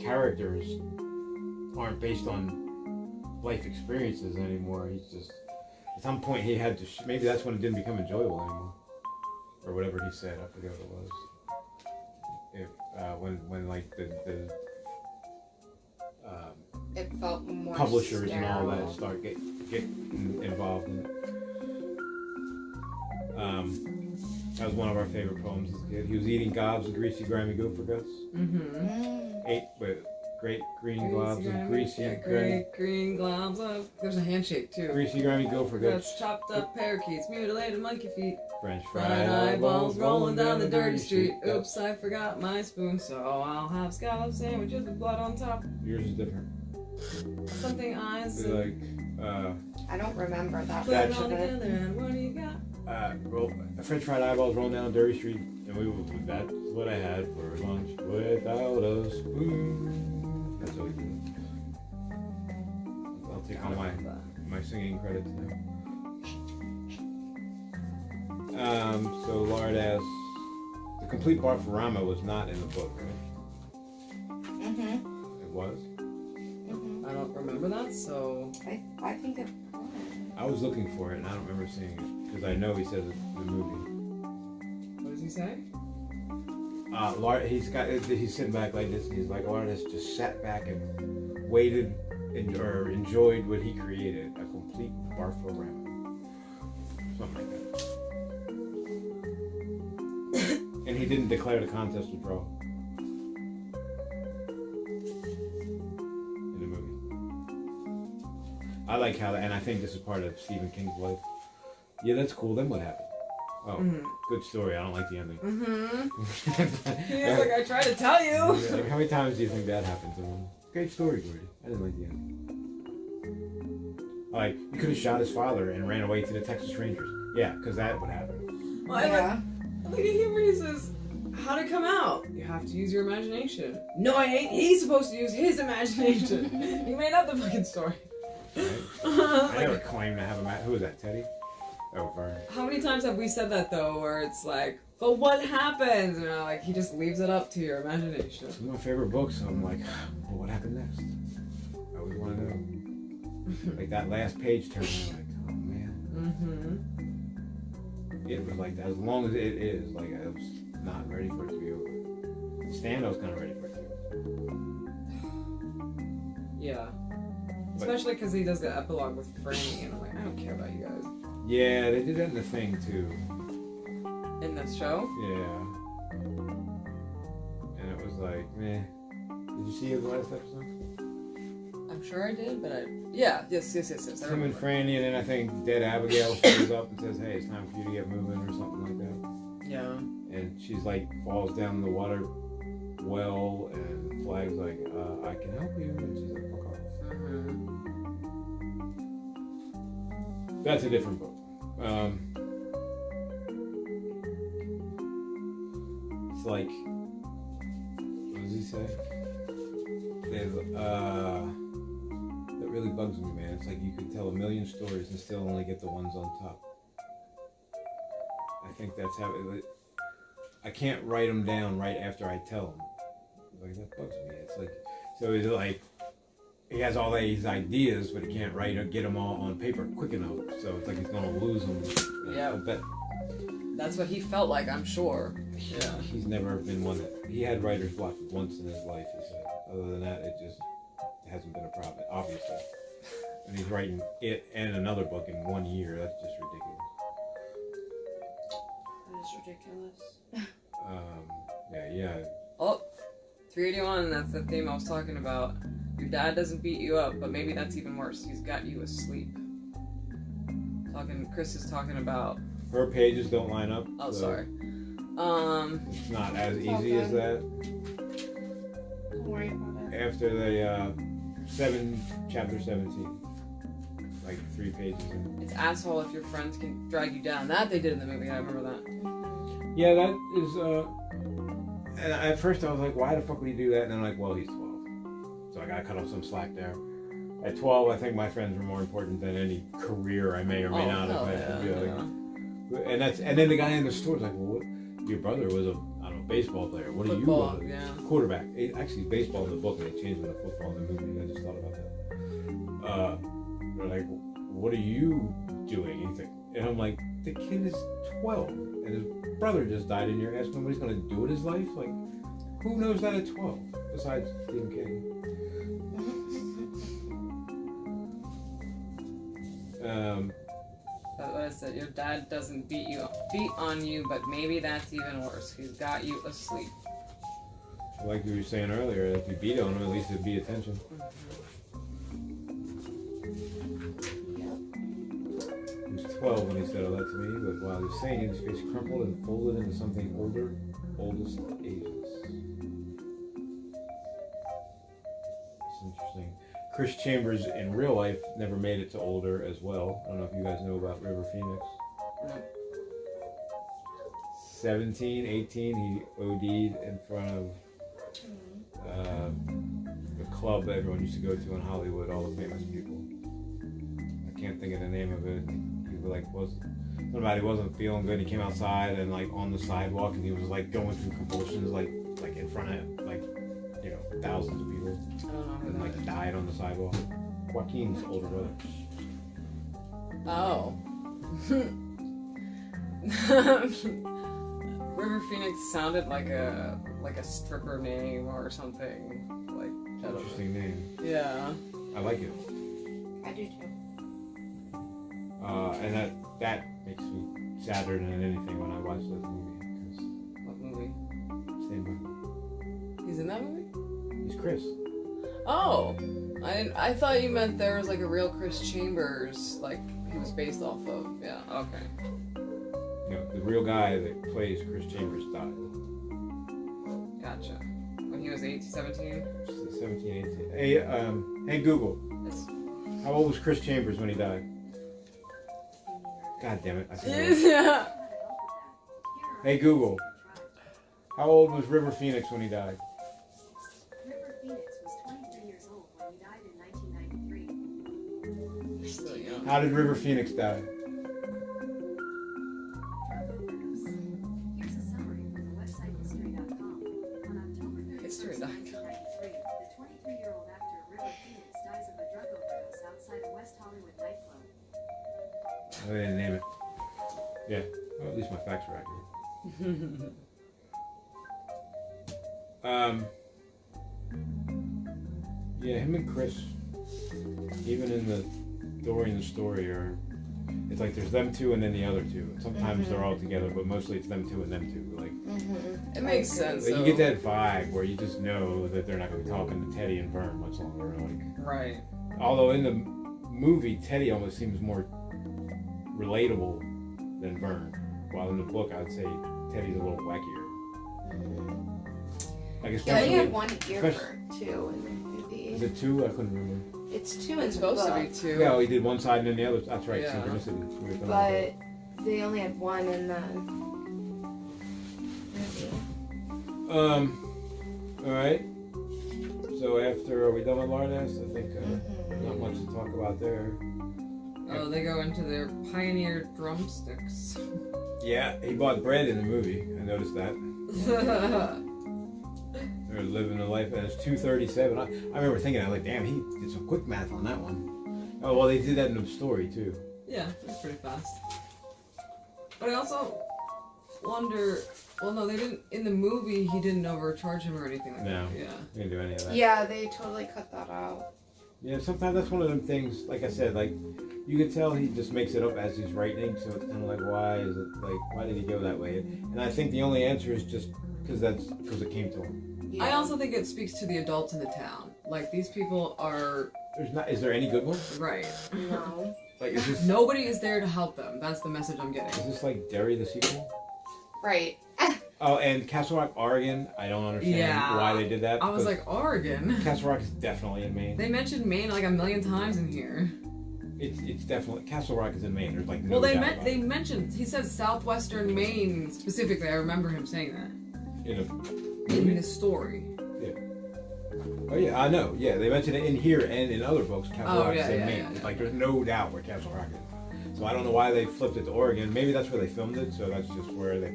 Speaker 2: characters aren't based on life experiences anymore. He's just, at some point he had to, maybe that's when it didn't become enjoyable anymore. Or whatever he said, I forget what it was. When like the
Speaker 3: It felt more
Speaker 2: publishers and all
Speaker 3: sterile.
Speaker 2: that start get involved in it. That was one of our favorite poems as a kid. He was eating gobs of greasy, grimy gopher guts.
Speaker 3: Mm.
Speaker 2: Ate with great green globs of greasy,
Speaker 4: great green globs of. There's a handshake too.
Speaker 2: greasy, grimy gopher guts.
Speaker 4: Guts, chopped up parakeets, mutilated monkey feet,
Speaker 2: French
Speaker 4: fried
Speaker 2: fried
Speaker 4: eyeballs rolling down the dirty street. Oops, I forgot my spoon, so I'll have scallop sandwiches with blood on top.
Speaker 2: Yours is different.
Speaker 4: Something eyes.
Speaker 2: It's like,
Speaker 3: I don't remember that
Speaker 4: Put it
Speaker 3: much
Speaker 4: all
Speaker 3: of it.
Speaker 4: together, and what do you got?
Speaker 2: French fried eyeballs rolling down Derry Street, and that's what I had for lunch without a spoon. That's what we did. I'll take all my singing credits now. So Lard asks, the complete Barfarama was not in the book, right?
Speaker 3: Mm-hmm.
Speaker 2: It was?
Speaker 3: Mm-hmm.
Speaker 4: I don't remember that, so.
Speaker 3: I think it.
Speaker 2: I was looking for it, and I don't remember seeing it, because I know he says it in the movie.
Speaker 4: What does he say?
Speaker 2: Lard, he's sitting back like this, and he's like, Lard has just sat back and waited or enjoyed what he created, a complete Barfarama. Something like that. And he didn't declare the contest a draw. In the movie. I like how, and I think this is part of Stephen King's life. Yeah, that's cool, then what happened? Oh, good story, I don't like the ending.
Speaker 4: He's like, I tried to tell you.
Speaker 2: Like, how many times do you think that happens? Great story, Gordy. I didn't like the ending. Like, you could have shot his father and ran away to the Texas Rangers. Yeah, because that would happen.
Speaker 4: Well, I like at him where he says, how'd it come out? You have to use your imagination. No, I ain't. He's supposed to use his imagination. He made up the fucking story.
Speaker 2: Right? I
Speaker 4: Like,
Speaker 2: never claimed to have a who was that, Teddy? Oh, Vern.
Speaker 4: how many times have we said that though, where it's like, but what happens? You know, like he just leaves it up to your imagination.
Speaker 2: It's one of my favorite books, so I'm like, well, what happened next? I always want to know. Like that last page turned me like, oh man. It was like that. As long as it is, like I was not ready for it to be over. Stand, I was kind of ready for it to be over.
Speaker 4: Yeah. Especially because he does the epilogue with Franny, and I'm like, I don't care about you guys.
Speaker 2: Yeah, they did that in the thing too.
Speaker 4: In this show?
Speaker 2: Yeah. And it was like, meh. Did you see the last episode?
Speaker 4: I'm sure I did, but yes. I
Speaker 2: Him and
Speaker 4: remember.
Speaker 2: Franny, and then I think Dead Abigail shows up and says, hey, it's time for you to get moving or something like that.
Speaker 4: Yeah.
Speaker 2: And she's like, falls down the water well, and Flag's like, I can help you. And she's like, fuck off. That's a different book. It's like, what does he say? That really bugs me, man. It's like you could tell a million stories and still only get the ones on top. I think that's how I can't write them down right after I tell them. Like, that bugs me. It's like, so it's like, he has all these ideas, but he can't write or get them all on paper quick enough. So it's like he's gonna lose them.
Speaker 4: Yeah.
Speaker 2: I bet.
Speaker 4: That's what he felt like, I'm sure. Yeah.
Speaker 2: He's never been one that he had writer's block once in his life. He said. Other than that, it hasn't been a problem, obviously. And he's writing it and another book in 1 year. That's just ridiculous.
Speaker 3: That is ridiculous.
Speaker 2: Yeah.
Speaker 4: Oh, 381, that's the theme I was talking about. Your dad doesn't beat you up, but maybe that's even worse. He's got you asleep. Chris is talking about...
Speaker 2: Her pages don't line up.
Speaker 4: Oh,
Speaker 2: so
Speaker 4: sorry.
Speaker 2: It's not as
Speaker 3: It's all
Speaker 2: easy as
Speaker 3: good.
Speaker 2: that.
Speaker 3: Don't worry about it.
Speaker 2: After the chapter 17. Like 3 pages in.
Speaker 4: It's asshole if your friends can drag you down. That they did in the movie, I remember that.
Speaker 2: Yeah, that is, and at first I was like, why the fuck would he do that? And I'm like, well, he's 12. So I gotta cut off some slack there. At 12, I think my friends were more important than any career I may or may not have had. To be like, and then the guy in the store was like, well, what? Your brother was a baseball player. What
Speaker 4: Football,
Speaker 2: are you?
Speaker 4: yeah.
Speaker 2: Quarterback. Actually, baseball in the book, and they changed it to football in the movie. I just thought about that. They're like, what are you doing? And I'm like, the kid is 12, and his brother just died, and you're asking him what he's gonna do with his life? Like, who knows that at 12 besides Stephen King?
Speaker 4: That's what I said. Your dad doesn't beat on you, but maybe that's even worse. He's got you asleep.
Speaker 2: Like you were saying earlier, if you beat on him, at least it'd be attention. He was 12 when he said all that to me, but while he was saying it, his face crumpled and folded into something older, oldest ages. It's interesting. Chris Chambers in real life never made it to older as well. I don't know if you guys know about River Phoenix.
Speaker 4: No.
Speaker 2: 17, 18, he OD'd in front of the club that everyone used to go to in Hollywood, all the famous people. I can't think of the name of it. He somebody wasn't feeling good. He came outside and like on the sidewalk, and he was like going through convulsions, like in front of thousands of people,
Speaker 4: I don't know who
Speaker 2: and
Speaker 4: that
Speaker 2: like
Speaker 4: is.
Speaker 2: died on the sidewalk. Joaquin's older brother.
Speaker 4: Oh. River Phoenix sounded like a stripper name or something. Like, I don't know.
Speaker 2: Interesting name.
Speaker 4: Yeah.
Speaker 2: I like it.
Speaker 3: I do too.
Speaker 2: And that makes me sadder than anything when I watch this movie.
Speaker 4: What movie?
Speaker 2: Because Stand By.
Speaker 4: He's in that movie?
Speaker 2: He's Chris.
Speaker 4: Oh. I thought you meant there was like a real Chris Chambers, like he was based off of. Yeah, okay.
Speaker 2: No, the real guy that plays Chris Chambers died.
Speaker 4: Gotcha. When he was 17?
Speaker 2: 17, 18. Hey Google,
Speaker 4: Yes.
Speaker 2: how old was Chris Chambers when he died? God damn it. I said wrong.
Speaker 4: Yeah.
Speaker 2: Hey Google, how old was River Phoenix when he died?
Speaker 5: River Phoenix was 23 years old when he died in 1993.
Speaker 4: Still young.
Speaker 2: How did River Phoenix die?
Speaker 5: Drug overdose. Here's a summary from the website history.com. On October 31st,
Speaker 4: History.com.
Speaker 5: 1993, the 23-year-old actor River Phoenix dies of a drug overdose outside a West
Speaker 2: I didn't name it. Yeah, well, at least my facts were accurate. Yeah, him and Chris, even during the story, it's like there's them two and then the other two. Sometimes they're all together, but mostly it's them two and them two. Like,
Speaker 4: It makes sense.
Speaker 2: you get that vibe where you just know that they're not going to be talking to Teddy and Vern much longer. Like,
Speaker 4: Right.
Speaker 2: although in the movie, Teddy almost seems more relatable than Vern, while in the book, I'd say Teddy's a little wackier. Like,
Speaker 3: Yeah,
Speaker 2: especially,
Speaker 3: they had one
Speaker 2: especially-
Speaker 3: earbird too in the movie.
Speaker 2: is it two? I couldn't remember.
Speaker 3: It's two in
Speaker 4: It's
Speaker 3: the
Speaker 4: supposed
Speaker 3: book,
Speaker 4: to be two.
Speaker 2: Yeah, he did one side and then the other. That's right,
Speaker 4: Yeah.
Speaker 2: synchronicity. We were talking
Speaker 3: but they only had one in the movie.
Speaker 2: All right. So after, are we done with Lardass? I think
Speaker 3: Mm-hmm.
Speaker 2: not much to talk about there.
Speaker 4: Oh, they go into their Pioneer drumsticks.
Speaker 2: Yeah, he bought bread in the movie. I noticed that. They're living the life, and it's 2:37. I remember thinking, I was like, damn, he did some quick math on that one. Oh, well, they did that in the story, too.
Speaker 4: Yeah, it's pretty fast. But I also wonder. Well, no, they didn't. In the movie, he didn't overcharge him or anything like
Speaker 2: No.
Speaker 4: that. Yeah.
Speaker 2: We didn't do any of that.
Speaker 3: Yeah, they totally cut that out.
Speaker 2: Yeah, sometimes that's one of them things, like I said, like, you can tell he just makes it up as he's writing, so it's kind of like, why did he go that way? And I think the only answer is just because it came to him.
Speaker 3: Yeah.
Speaker 4: I also think it speaks to the adults in the town. Like, these people are
Speaker 2: Is there any good ones?
Speaker 4: right.
Speaker 3: No.
Speaker 2: Like, is this
Speaker 4: Nobody is there to help them. That's the message I'm getting.
Speaker 2: Is this like Derry the sequel?
Speaker 3: Right.
Speaker 2: Oh, and Castle Rock, Oregon. I don't understand
Speaker 4: Yeah.
Speaker 2: why they did that.
Speaker 4: I was
Speaker 2: because
Speaker 4: like, Oregon?
Speaker 2: Castle Rock is definitely in Maine.
Speaker 4: They mentioned Maine like a million times in here.
Speaker 2: It's definitely Castle Rock is in Maine. There's like no
Speaker 4: Well,
Speaker 2: doubt about
Speaker 4: they
Speaker 2: it.
Speaker 4: mentioned, he said southwestern Maine specifically. I remember him saying that
Speaker 2: In a
Speaker 4: in
Speaker 2: movie?
Speaker 4: his story.
Speaker 2: Oh yeah, I know. Yeah, they mentioned it in here and in other books. Castle
Speaker 4: Oh,
Speaker 2: Rock
Speaker 4: yeah,
Speaker 2: is in
Speaker 4: yeah,
Speaker 2: Maine.
Speaker 4: yeah, yeah.
Speaker 2: Like there's no doubt where Castle Rock is. So I don't know why they flipped it to Oregon. Maybe that's where they filmed it. So that's just where they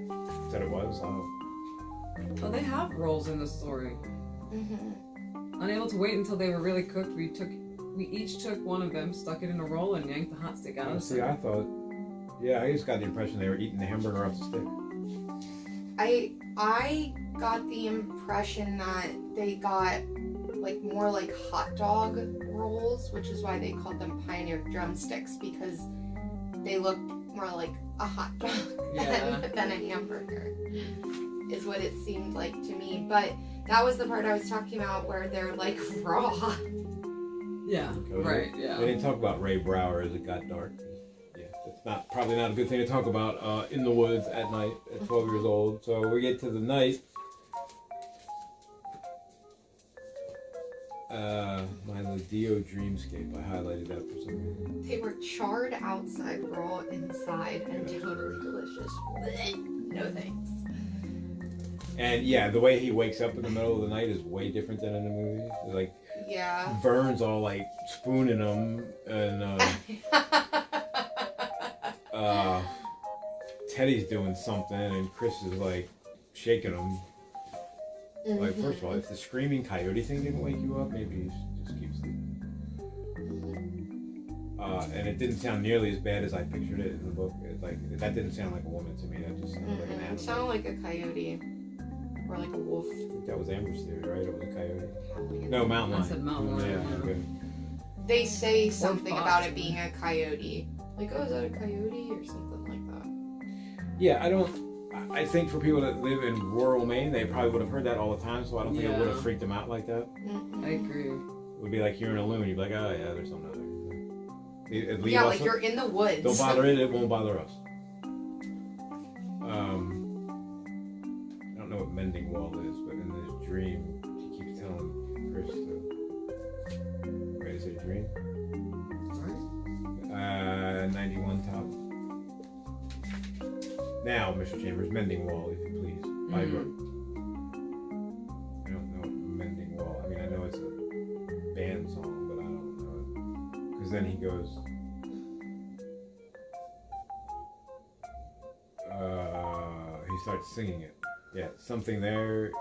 Speaker 2: said it was.
Speaker 4: Oh, they have rolls in the story.
Speaker 3: Mm-hmm.
Speaker 4: Unable to wait until they were really cooked, we each took one of them, stuck it in a roll, and yanked the hot stick out.
Speaker 2: See, I thought. Yeah, I just got the impression they were eating the hamburger off the stick.
Speaker 3: I got the impression that they got like more like hot dog rolls, which is why they called them Pioneer drumsticks, because they looked more like a hot dog
Speaker 4: Yeah.
Speaker 3: than a hamburger, is what it seemed like to me. But that was the part I was talking about where they're like raw.
Speaker 4: Yeah, right, yeah.
Speaker 2: They didn't talk about Ray Brower as it got dark. Yeah, that's probably not a good thing to talk about in the woods at night at 12 years old. So we get to the night. My Ladeo Dreamscape. I highlighted that for some reason.
Speaker 3: They were charred outside, raw inside, and totally delicious. Blech. No thanks.
Speaker 2: And yeah, the way he wakes up in the middle of the night is way different than in the movie. Like
Speaker 3: Yeah.
Speaker 2: Vern's all like spooning him, and Teddy's doing something, and Chris is like shaking him. Like, first of all, if the screaming coyote thing didn't wake you up, maybe you should just keep sleeping. And it didn't sound nearly as bad as I pictured it in the book. That didn't sound like a woman to me. That just sounded like an
Speaker 3: It
Speaker 2: animal.
Speaker 3: sounded like a coyote. Or like a wolf.
Speaker 2: I think that was Amber's theory, right? It was a coyote. No, mountain
Speaker 4: I
Speaker 2: lion.
Speaker 4: said mountain lion,
Speaker 2: Yeah,
Speaker 4: yeah.
Speaker 2: okay.
Speaker 3: They say something
Speaker 4: fox.
Speaker 3: about it being a coyote. Like, oh, is that a coyote? Or something like that.
Speaker 2: Yeah, I think for people that live in rural Maine, they probably would have heard that all the time, so I don't think it would have
Speaker 4: Yeah.
Speaker 2: freaked them out like that.
Speaker 4: I agree.
Speaker 2: It would be like hearing a loon. You'd be like, oh yeah, there's something out there. Leave
Speaker 3: Yeah,
Speaker 2: us
Speaker 3: like you're in the woods.
Speaker 2: Don't bother it, it won't bother us. I don't know what mending wall is, but in this dream, he keeps telling Chris to. Wait, is it a dream? 91 top. Now, Mr. Chambers, mending wall, if you please. By Brooke. I don't know mending wall. I mean, I know it's a band song, but I don't know it. Because then he goes. He starts singing it. Yeah, something there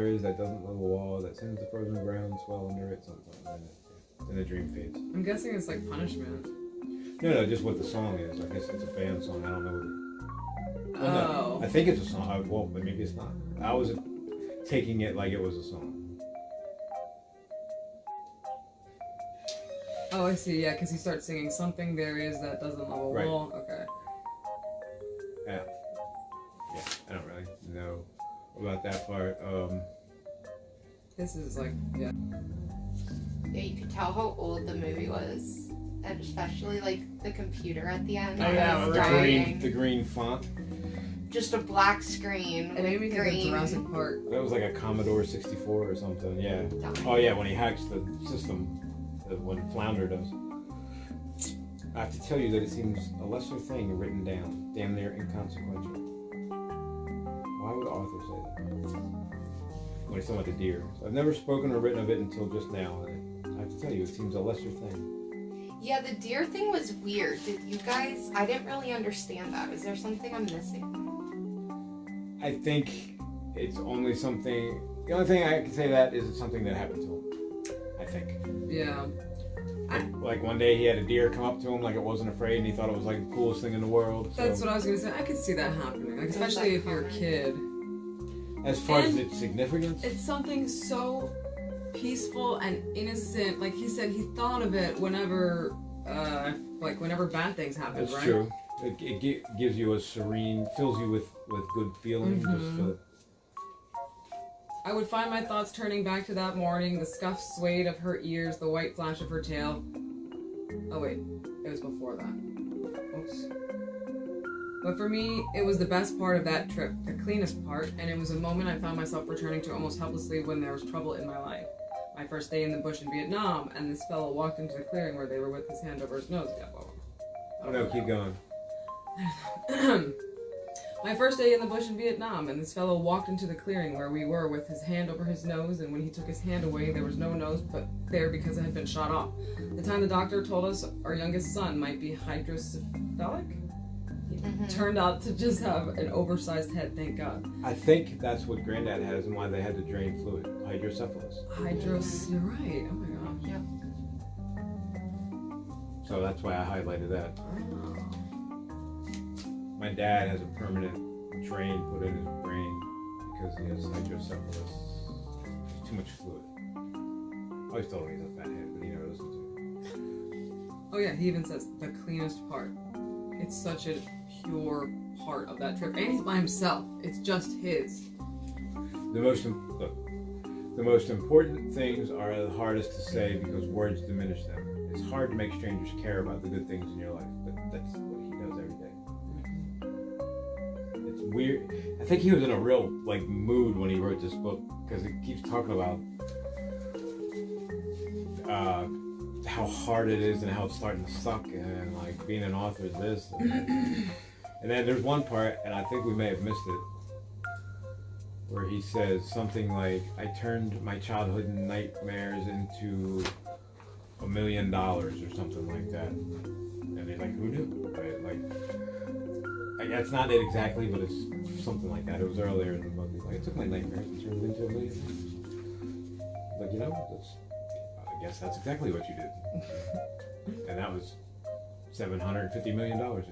Speaker 2: is that doesn't level the wall, that sends the frozen ground swell under it, something. And then the dream fades.
Speaker 4: I'm guessing it's like punishment.
Speaker 2: No, just what the song is. I guess it's a band song. I don't know what well, no, I think it's a song. Well, but maybe it's not. I was taking it like it was a song.
Speaker 4: Oh, I see. Yeah, because he starts singing something there is that doesn't love a
Speaker 2: Right.
Speaker 4: wall. Okay.
Speaker 2: Yeah, I don't really know about that part.
Speaker 4: This is like, yeah.
Speaker 3: Yeah, you could tell how old the movie was, and especially like the computer at the end.
Speaker 4: Oh, yeah,
Speaker 3: was
Speaker 4: right.
Speaker 3: dying.
Speaker 2: The green font.
Speaker 3: Just a black screen
Speaker 4: It made me
Speaker 3: with
Speaker 4: think of
Speaker 3: green.
Speaker 4: Jurassic Park.
Speaker 2: That was like a Commodore 64 or something. Yeah.
Speaker 3: dying.
Speaker 2: Oh yeah, when he hacks the system, when Flounder does. I have to tell you that it seems a lesser thing written down, damn near inconsequential. Why would the author say that? When he's talking about the deer. I've never spoken or written of it until just now, and I have to tell you, it seems a lesser thing.
Speaker 3: Yeah, the deer thing was weird. Did you guys? I didn't really understand that. Is there something I'm missing?
Speaker 2: I think it's only something. The only thing I can say that is it's something that happened to him. I think.
Speaker 4: Yeah.
Speaker 2: Like one day he had a deer come up to him like it wasn't afraid, and he thought it was like the coolest thing in the world. So.
Speaker 4: That's what I was gonna say. I could see that happening, like, especially if you're a kid.
Speaker 2: As far as
Speaker 4: And
Speaker 2: its significance,
Speaker 4: It's something so peaceful and innocent. Like he said, he thought of it whenever, whenever bad things happen,
Speaker 2: that's
Speaker 4: right?
Speaker 2: true. It gives you a serene, fills you with good feeling.
Speaker 4: Mhm. I would find my thoughts turning back to that morning, the scuffed suede of her ears, the white flash of her tail. Oh wait, it was before that. Oops. But for me, it was the best part of that trip, the cleanest part, and it was a moment I found myself returning to almost helplessly when there was trouble in my life. My first day in the bush in Vietnam, and this fellow walked into the clearing where they were with his hand over his nose. Yeah, well,
Speaker 2: Oh no, keep going.
Speaker 4: My first day in the bush in Vietnam, and this fellow walked into the clearing where we were with his hand over his nose, and when he took his hand away, there was no nose but there because it had been shot off. The time the doctor told us our youngest son might be hydrocephalic, he turned out to just have an oversized head, thank God.
Speaker 2: I think that's what Granddad has and why they had to drain fluid. Hydrocephalus.
Speaker 4: You're right, oh my gosh.
Speaker 3: Yeah.
Speaker 2: So that's why I highlighted that.
Speaker 4: Oh.
Speaker 2: My dad has a permanent drain put in his brain because he has hydrocephalus. Too much fluid. I always told him he's a fat head, but he never listens to me.
Speaker 4: Oh yeah, he even says the cleanest part. It's such a pure part of that trip. And he's by himself. It's just his.
Speaker 2: The most important things are the hardest to say because words diminish them. It's hard to make strangers care about the good things in your life, but that's what he does every day. It's weird. I think he was in a real mood when he wrote this book because it keeps talking about how hard it is and how it's starting to suck and being an author is this. And then there's one part, and I think we may have missed it, where he says something like, I turned my childhood nightmares into $1 million or something like that. And he's like, who knew? Right? That's not it exactly, but it's something like that. It was earlier in the book. He's like, I took my nightmares and turned them into $1 million. I guess that's exactly what you did. And that was $750 million ago.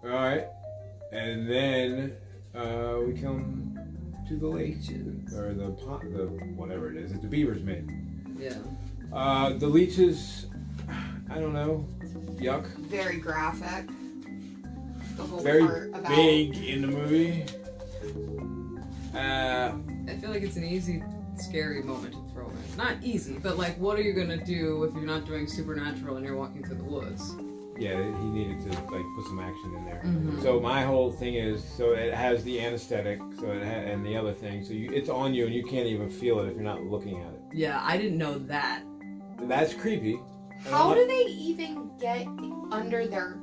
Speaker 2: All right, and then we come to the lake or the pond, the whatever it is that the beavers made.
Speaker 4: Yeah.
Speaker 2: The leeches, I don't know, yuck.
Speaker 3: Very graphic. The whole
Speaker 2: Very
Speaker 3: part about
Speaker 2: big in the movie.
Speaker 4: I feel like it's an easy, scary moment to throw in. Not easy, but what are you gonna do if you're not doing supernatural and you're walking through the woods?
Speaker 2: Yeah, he needed to put some action in there.
Speaker 4: Mhm.
Speaker 2: So my whole thing is, so it has the anesthetic, and the other thing, so it's on you and you can't even feel it if you're not looking at it.
Speaker 4: Yeah, I didn't know that.
Speaker 2: And that's creepy.
Speaker 3: How do they even get under their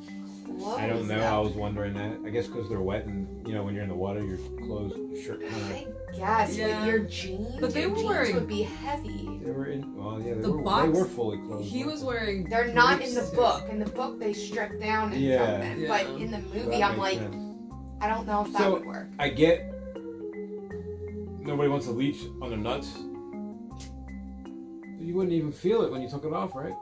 Speaker 3: clothes?
Speaker 2: I don't know.
Speaker 3: though?
Speaker 2: I was wondering that. I guess because they're wet, and when you're in the water, your clothes, shirt kind of.
Speaker 3: I guess,
Speaker 4: Yeah.
Speaker 3: but your jeans,
Speaker 4: But they
Speaker 3: your
Speaker 4: were
Speaker 3: jeans
Speaker 4: wearing-
Speaker 3: would be heavy.
Speaker 2: They were in. Well, yeah,
Speaker 4: The box-
Speaker 2: they were fully clothed.
Speaker 4: He was wearing.
Speaker 3: They're not in the
Speaker 4: briefs.
Speaker 3: book. In the book, they strip down and
Speaker 2: Yeah.
Speaker 3: jump in.
Speaker 4: Yeah.
Speaker 3: But in the
Speaker 2: So
Speaker 3: movie,
Speaker 2: that
Speaker 3: I'm
Speaker 2: makes
Speaker 3: like,
Speaker 2: sense.
Speaker 3: I don't know if that
Speaker 2: So-
Speaker 3: would work.
Speaker 2: I get. Nobody wants to leech on their nuts. You wouldn't even feel it when you took it off, right?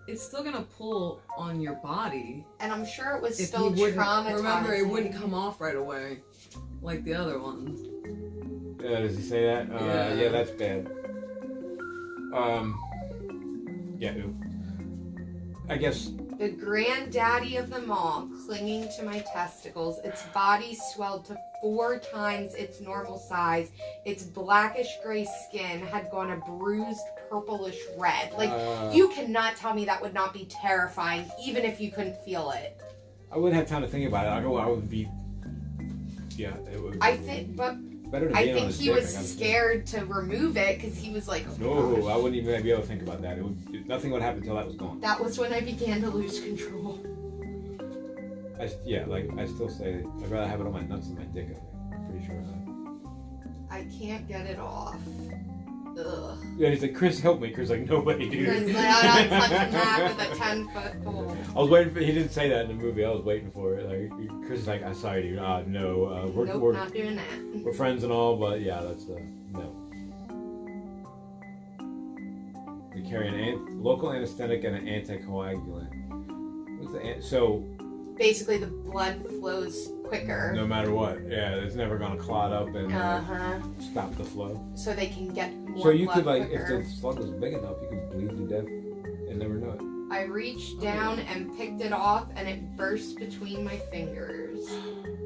Speaker 4: It's still gonna pull on your body.
Speaker 3: And I'm sure it was
Speaker 4: If
Speaker 3: still
Speaker 4: you wouldn't
Speaker 3: traumatizing.
Speaker 4: remember, it wouldn't come off right away, like the other ones.
Speaker 2: Does he say that? Yeah, that's bad. Yeah. I guess.
Speaker 3: The granddaddy of them all, clinging to my testicles, its body swelled to 4 times its normal size. Its blackish gray skin had gone a bruised purplish red. Like, you cannot tell me that would not be terrifying, even if you couldn't feel it.
Speaker 2: I wouldn't have time to think about it. I would be. Yeah, it would.
Speaker 3: I think, but
Speaker 2: better than
Speaker 3: I
Speaker 2: being on
Speaker 3: think
Speaker 2: his
Speaker 3: he
Speaker 2: dick,
Speaker 3: was
Speaker 2: I gotta say.
Speaker 3: scared to remove it because he was like, oh
Speaker 2: No,
Speaker 3: gosh.
Speaker 2: I wouldn't even be able to think about that. Nothing would happen until that was gone.
Speaker 3: That was when I began to lose control.
Speaker 2: I still say I'd rather have it on my nuts than my dick. I think. I'm pretty sure of that.
Speaker 3: I can't get it off. Ugh.
Speaker 2: Yeah, he's like, Chris, help me. Chris, like, nobody, dude.
Speaker 3: Chris, like, I'm not touching that with a 10-foot pole.
Speaker 2: I was waiting for. He didn't say that in the movie. I was waiting for it. Like, Chris is like, I'm sorry, dude. No,
Speaker 3: Nope,
Speaker 2: we're
Speaker 3: not doing that.
Speaker 2: we're friends and all, but yeah, that's no. They carry local anesthetic and an anticoagulant. What's the so?
Speaker 3: Basically, the blood flows quicker.
Speaker 2: No matter what, yeah, it's never gonna clot up and stop the flow.
Speaker 3: So they can get more
Speaker 2: So you
Speaker 3: blood
Speaker 2: could like,
Speaker 3: quicker.
Speaker 2: if the slug was big enough, you could bleed to death and never know it.
Speaker 3: I reached down and picked it off, and it burst between my fingers.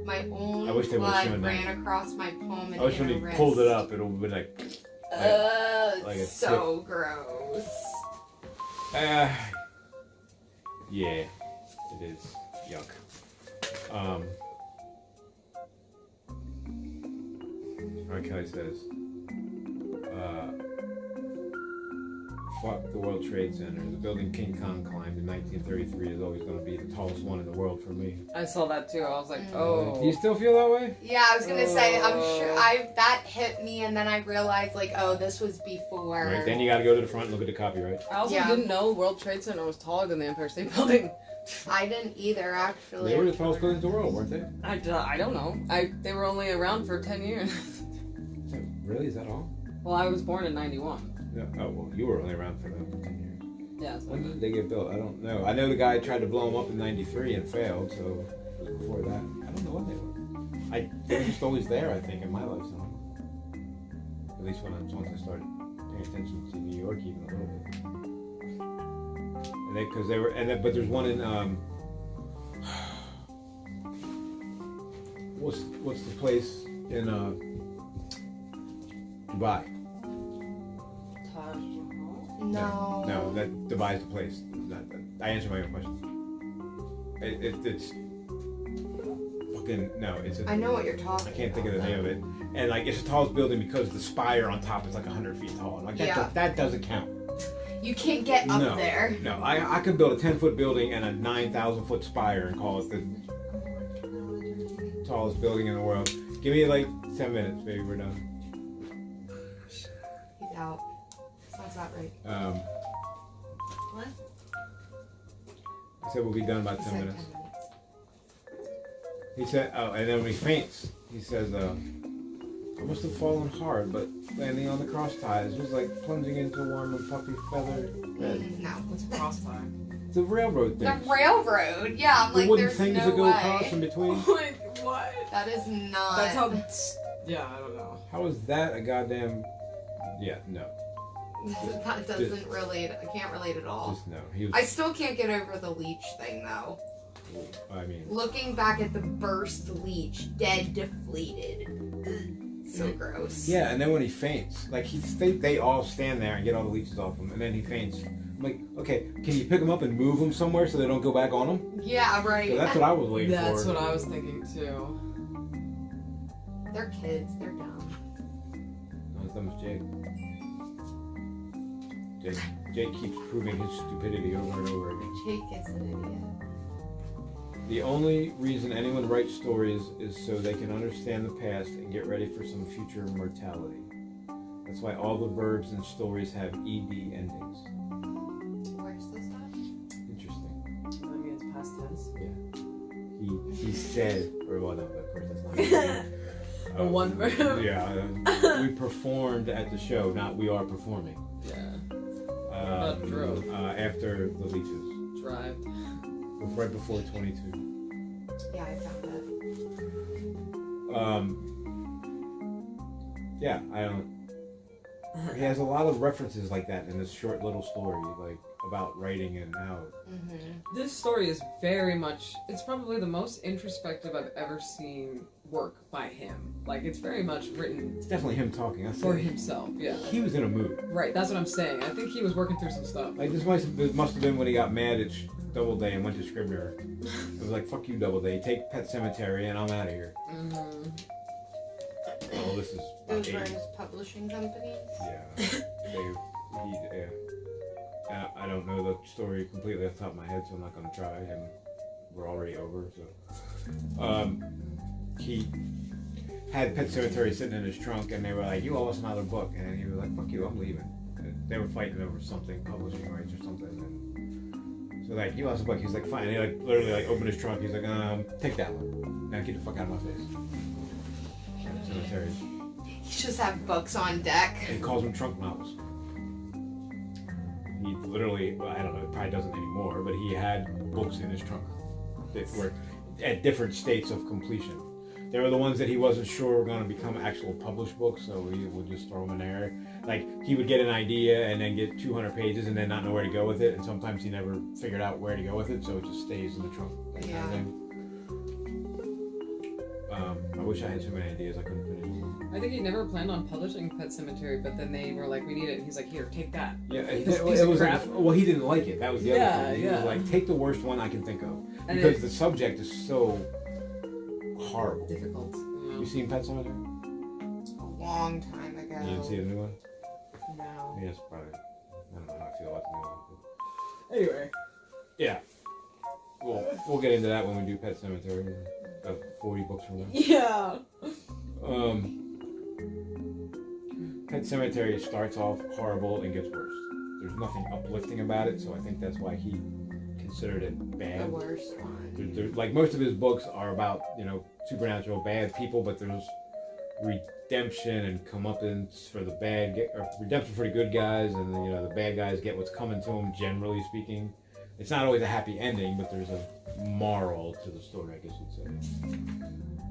Speaker 3: My own
Speaker 2: I wish they would've
Speaker 3: blood
Speaker 2: shown that.
Speaker 3: ran across my palm and
Speaker 2: I wish when he
Speaker 3: inner wrist.
Speaker 2: pulled it up, it would have been like, like a
Speaker 3: It's so gross.
Speaker 2: yeah, it is yuck. R. Kelly says, fuck the World Trade Center. The building King Kong climbed in 1933 is always going to be the tallest one in the world for me.
Speaker 4: I saw that too. I was like,
Speaker 3: Mm.
Speaker 4: oh.
Speaker 2: Do you still feel that way?
Speaker 3: Yeah, I was gonna say, I'm sure that hit me, and then I realized, like, oh, this was before.
Speaker 2: Right, then you got to go to the front and look at the copyright.
Speaker 4: I also
Speaker 3: Yeah.
Speaker 4: didn't know World Trade Center was taller than the Empire State Building.
Speaker 3: I didn't either, actually.
Speaker 2: They were the tallest buildings in the world, weren't they?
Speaker 4: I don't know. They were only around for 10 years.
Speaker 2: Really? Is that all?
Speaker 4: Well, I was born in 91.
Speaker 2: Yeah. Oh, well, you were only around for 10 years.
Speaker 4: Yeah. So
Speaker 2: When did they get built? I don't know. I know the guy tried to blow them up in 93 and failed, so it was before that. I don't know what they were. They were just always there, I think, in my lifetime. At least once I started paying attention to New York even a little bit. And but there's one in, what's the place in, Dubai?
Speaker 4: Taj Mahal?
Speaker 3: No.
Speaker 2: No, that Dubai's the place. I answered my own question. It's fucking no. It's
Speaker 3: I know what you're talking
Speaker 2: I can't think of the
Speaker 3: about,
Speaker 2: name of it. And like it's the tallest building because the spire on top is like 100 feet tall. Like that,
Speaker 3: Yeah.
Speaker 2: that doesn't count.
Speaker 3: You can't get up
Speaker 2: No.
Speaker 3: there.
Speaker 2: No, I could build a 10-foot building and a 9,000-foot spire and call it the tallest building in the world. Give me like 10 minutes, baby. We're done.
Speaker 3: He's out. Sounds about right. What?
Speaker 2: I said we'll be done in about
Speaker 3: He
Speaker 2: 10
Speaker 3: said
Speaker 2: minutes.
Speaker 3: 10 minutes.
Speaker 2: He said, oh, and then when he faints, he says, I must have fallen hard, but landing on the cross ties was like plunging into warm and puffy feather bed.
Speaker 3: No.
Speaker 4: What's a crossfire?
Speaker 2: It's a railroad
Speaker 3: The
Speaker 2: thing.
Speaker 3: railroad. Yeah, I'm
Speaker 2: The
Speaker 3: like,
Speaker 2: wooden
Speaker 3: there's
Speaker 2: things
Speaker 3: no
Speaker 2: that go
Speaker 3: way.
Speaker 2: across in between.
Speaker 4: Like, what?
Speaker 3: That is not.
Speaker 4: That's how. Yeah, I don't know.
Speaker 2: How is that a goddamn? Yeah, no,
Speaker 3: That doesn't relate. I can't relate at all.
Speaker 2: just no. He was.
Speaker 3: I still can't get over the leech thing though.
Speaker 2: I mean,
Speaker 3: Looking back at the burst leech, dead, deflated. Ugh, so gross.
Speaker 2: yeah, and then when he faints, like they all stand there and get all the leeches off him, and then he faints. I'm like, okay, can you pick him up and move him somewhere so they don't go back on him?
Speaker 3: Yeah, right.
Speaker 2: So that's what I was waiting
Speaker 4: That's
Speaker 2: for.
Speaker 4: what I was thinking too.
Speaker 3: They're kids. They're dumb.
Speaker 2: No, his name was Jake. Jake keeps proving his stupidity over and over again.
Speaker 3: Jake is an idiot.
Speaker 2: The only reason anyone writes stories is so they can understand the past and get ready for some future mortality. That's why all the verbs in stories have ed endings.
Speaker 3: Where's this stuff?
Speaker 2: Interesting.
Speaker 4: That means past tense.
Speaker 2: He said, or well, no, of course that's not.
Speaker 4: one.
Speaker 2: Yeah, we performed at the show, not we are performing.
Speaker 4: Yeah. About drove?
Speaker 2: After the Leeches.
Speaker 4: Drive.
Speaker 2: Right before 22.
Speaker 3: Yeah, I found that.
Speaker 2: Yeah, I don't. He has a lot of references like that in this short little story, like about writing and how.
Speaker 4: This story is very much, it's probably the most introspective I've ever seen work by him. Like, it's very much written
Speaker 2: It's definitely him talking.
Speaker 4: for himself, yeah.
Speaker 2: He was in a mood.
Speaker 4: Right, that's what I'm saying. I think he was working through some stuff.
Speaker 2: Like, this must have been when he got mad at Doubleday and went to Scribner. It was like, fuck you, Doubleday. Take Pet Cemetery and I'm out of here. Oh, this is.
Speaker 3: Those were his publishing companies.
Speaker 2: Yeah. I don't know the story completely off the top of my head, so I'm not going to try. And we're already over, so. He had Pet Cemetery sitting in his trunk, and they were like, "You owe us another book," and he was like, "Fuck you, I'm leaving." And they were fighting over something, publishing rights or something. And so like, "You owe us a book." He's like, "Fine." And he like literally like opened his trunk. He's like, "Take that one. Now get the fuck out of my face." Pet Cemetery.
Speaker 3: He just have books on deck.
Speaker 2: He calls them trunk novels. He literally, well, I don't know, he probably doesn't anymore, but he had books in his trunk that were at different states of completion. They were the ones that he wasn't sure were going to become actual published books, so he would just throw them in there. Like, he would get an idea and then get 200 pages and then not know where to go with it, and sometimes he never figured out where to go with it, so it just stays in the trunk. That kind of thing. I wish I had so many ideas I couldn't finish them.
Speaker 4: I think he never planned on publishing Pet Cemetery, but then they were like, "We need it," and he's like, "Here, take that."
Speaker 2: Yeah,
Speaker 4: Piece
Speaker 2: it
Speaker 4: of
Speaker 2: was
Speaker 4: crap.
Speaker 2: like, well, he didn't like it. That was the other
Speaker 4: Yeah,
Speaker 2: thing. He
Speaker 4: yeah.
Speaker 2: was like, take the worst one I can think of.
Speaker 4: And
Speaker 2: Because the subject is so horrible.
Speaker 4: difficult.
Speaker 2: You seen Pet Cemetery?
Speaker 3: A long time ago.
Speaker 2: You didn't see the new one?
Speaker 3: No.
Speaker 2: Yes, probably. I don't know how I feel about the new one. but-
Speaker 4: Anyway.
Speaker 2: Yeah. We'll get into that when we do Pet Cemetery. About 40 books from now.
Speaker 4: Yeah.
Speaker 2: Pet Cemetery starts off horrible and gets worse. There's nothing uplifting about it, so I think that's why he considered it bad.
Speaker 3: The worst one.
Speaker 2: Like most of his books are about, supernatural bad people, but there's redemption and comeuppance for the or redemption for the good guys, and then, the bad guys get what's coming to them, generally speaking. It's not always a happy ending, but there's a moral to the story, I guess you'd say.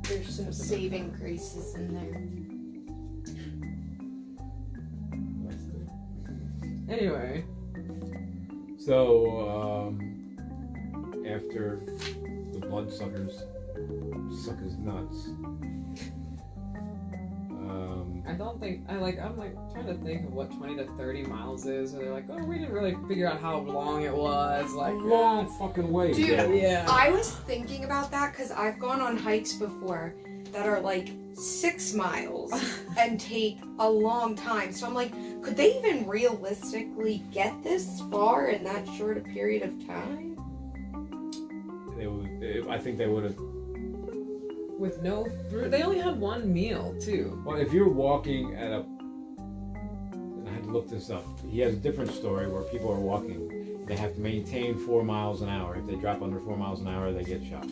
Speaker 3: There's some saving graces in there.
Speaker 4: Anyway.
Speaker 2: So, after the bloodsuckers suck his nuts, I'm trying to think of what 20 to 30 miles is, and they're like, "Oh, we didn't really figure out how long it was." Like, long fucking way.
Speaker 3: Dude,
Speaker 4: yeah.
Speaker 3: I was thinking about that because I've gone on hikes before that are like 6 miles and take a long time. So I'm like, could they even realistically get this far in that short a period of time?
Speaker 2: I think they would have.
Speaker 4: With no, they only had one meal too.
Speaker 2: Well, if you're walking at and I had to look this up. He has a different story where people are walking. They have to maintain 4 miles an hour. If they drop under 4 miles an hour, they get shot.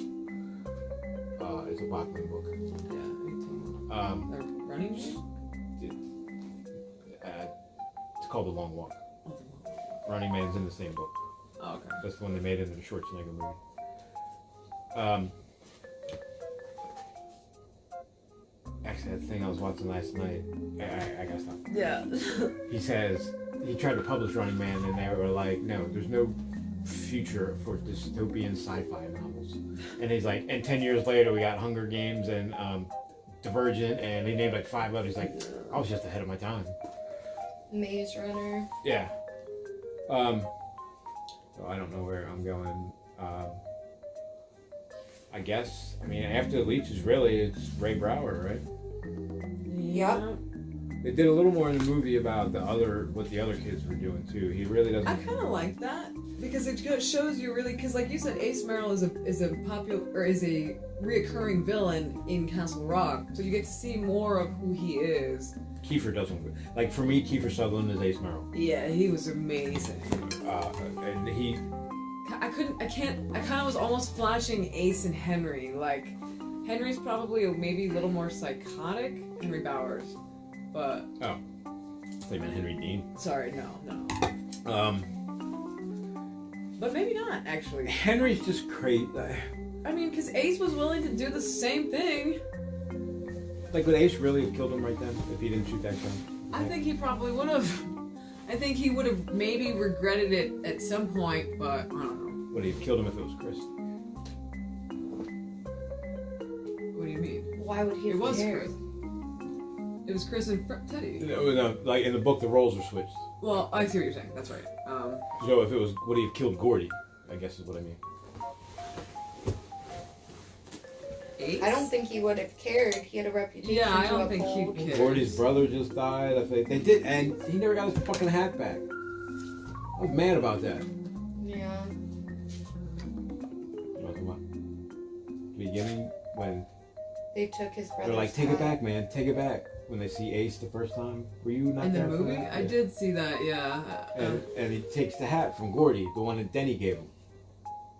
Speaker 2: It's a Bachman book.
Speaker 4: Yeah, 18. The running man?
Speaker 2: It's called The Long Walk. Running Man's in the same book.
Speaker 4: Oh, okay.
Speaker 2: That's the one they made into the Schwarzenegger movie. Actually, that thing I was watching last night, I gotta stop.
Speaker 4: Yeah.
Speaker 2: He says he tried to publish Running Man, and they were like, "No, there's no future for dystopian sci-fi novels." And he's like, and 10 years later, we got Hunger Games and Divergent, and he named like 5 others. He's like, I was just ahead of my time.
Speaker 3: Maze Runner.
Speaker 2: Yeah. So I don't know where I'm going. I guess. I mean, after the Leeches, really, it's Ray Brower, right?
Speaker 3: Yep.
Speaker 2: They did a little more in the movie about what the other kids were doing too. He really doesn't.
Speaker 4: I kind of like that because it shows you really, because like you said, Ace Merrill is a reoccurring villain in Castle Rock, so you get to see more of who he is.
Speaker 2: Kiefer doesn't like. For me, Kiefer Sutherland is Ace Merrill.
Speaker 4: Yeah, he was amazing.
Speaker 2: And he.
Speaker 4: I kind of was almost flashing Ace and Henry, like Henry's probably maybe a little more psychotic. Henry Bowers, but
Speaker 2: I thought you meant Henry Dean.
Speaker 4: sorry, no. But maybe not actually.
Speaker 2: Henry's just crazy.
Speaker 4: I mean, because Ace was willing to do the same thing.
Speaker 2: Like, would Ace really have killed him right then if he didn't shoot that gun?
Speaker 4: I think he probably would have. I think he would have maybe regretted it at some point, but I don't know.
Speaker 2: Would he have killed him if it was Chris?
Speaker 4: What do you mean?
Speaker 3: Why would he
Speaker 4: It
Speaker 3: have
Speaker 4: was
Speaker 3: cared?
Speaker 4: Chris. It was Chris and Teddy.
Speaker 2: No, like in the book, the roles are switched.
Speaker 4: Well, I see what you're saying. That's right.
Speaker 2: So if it was, would he have killed Gordy? I guess is what I mean.
Speaker 4: Ace?
Speaker 3: I don't think he would have cared. He had a reputation.
Speaker 4: Yeah, I
Speaker 3: to
Speaker 4: don't think
Speaker 3: uphold.
Speaker 4: he'd care.
Speaker 2: Gordy's brother just died. I think they did, and he never got his fucking hat back. I was mad about that.
Speaker 3: Yeah.
Speaker 2: Beginning when
Speaker 3: They took his brother's
Speaker 2: they're like, "Take it
Speaker 3: hat.
Speaker 2: back, man, take it back." When they see Ace the first time, were you not
Speaker 4: In the
Speaker 2: there for
Speaker 4: movie?
Speaker 2: that?
Speaker 4: I
Speaker 2: Yeah.
Speaker 4: did see that, yeah.
Speaker 2: And he takes the hat from Gordy, the one that Denny gave him.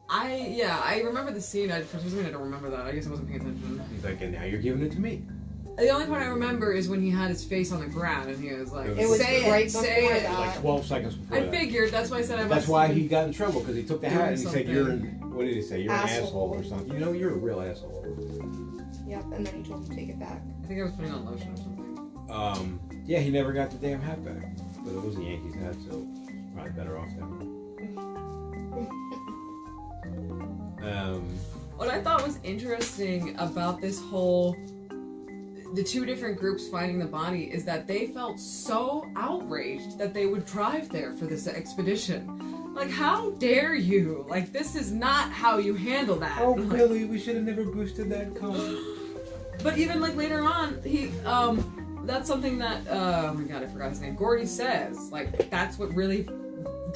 Speaker 4: I remember the scene. For some reason, I don't remember that. I guess I wasn't paying attention.
Speaker 2: He's like, "And now you're giving it to me."
Speaker 4: The only part I remember is when he had his face on the ground and he was like,
Speaker 2: It
Speaker 3: It was
Speaker 4: say
Speaker 3: right
Speaker 4: it,
Speaker 3: before
Speaker 4: say it.
Speaker 3: that.
Speaker 2: Like 12 seconds before
Speaker 4: I
Speaker 2: that.
Speaker 4: figured, that's why I said I
Speaker 2: That's
Speaker 4: must
Speaker 2: why
Speaker 4: have
Speaker 2: he
Speaker 4: been-
Speaker 2: got in trouble, because he took the hat and he said,
Speaker 4: Doing
Speaker 2: "You're
Speaker 4: something.
Speaker 2: an, what did he say? You're an
Speaker 3: Asshole.
Speaker 2: asshole or something." You know, you're a real asshole.
Speaker 3: Yep, and then he told him to take it back.
Speaker 4: I think I was putting on lotion or something.
Speaker 2: Yeah, he never got the damn hat back, but it was the Yankees hat, so probably better off that one.
Speaker 4: What I thought was interesting about this whole, the two different groups finding the body, is that they felt so outraged that they would drive there for this expedition. Like, how dare you? Like, this is not how you handle that.
Speaker 2: Oh,
Speaker 4: Like,
Speaker 2: really? We should have never boosted that car.
Speaker 4: But even like later on, that's something that oh my god, I forgot his name. Gordy says like that's what really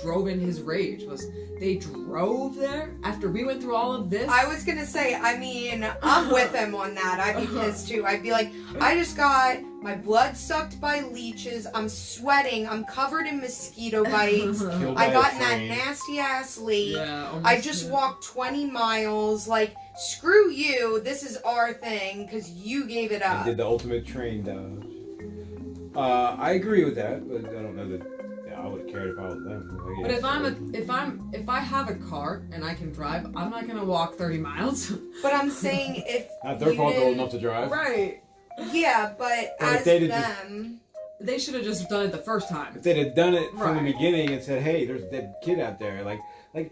Speaker 4: drove in his rage was they drove there after we went through all of this.
Speaker 3: I was gonna say, I mean, I'm with him on that. I'd be pissed too. I'd be like, I just got my blood sucked by leeches. I'm sweating. I'm covered in mosquito bites.
Speaker 2: Killed
Speaker 3: I
Speaker 2: by
Speaker 3: got
Speaker 2: a
Speaker 3: in that
Speaker 2: train.
Speaker 3: nasty ass lake.
Speaker 4: Yeah, almost,
Speaker 3: I just
Speaker 4: yeah.
Speaker 3: walked 20 miles. Like, screw you. This is our thing because you gave it
Speaker 2: I
Speaker 3: up.
Speaker 2: did the ultimate train dodge. I agree with that, but I don't know that. Yeah, I would have cared if I was them. Like,
Speaker 4: But
Speaker 2: yeah,
Speaker 4: if I have a car and I can drive, I'm not gonna walk 30 miles.
Speaker 3: But I'm saying if
Speaker 2: not their
Speaker 3: you
Speaker 2: fault they're old
Speaker 3: didn't-
Speaker 2: enough to drive.
Speaker 4: Right.
Speaker 3: Yeah, but
Speaker 2: Well, if
Speaker 3: as
Speaker 2: they'd have
Speaker 3: them,
Speaker 4: They should have just done it the first time.
Speaker 2: If they'd have done it from the
Speaker 4: Right.
Speaker 2: beginning and said, "Hey, there's a dead kid out there," they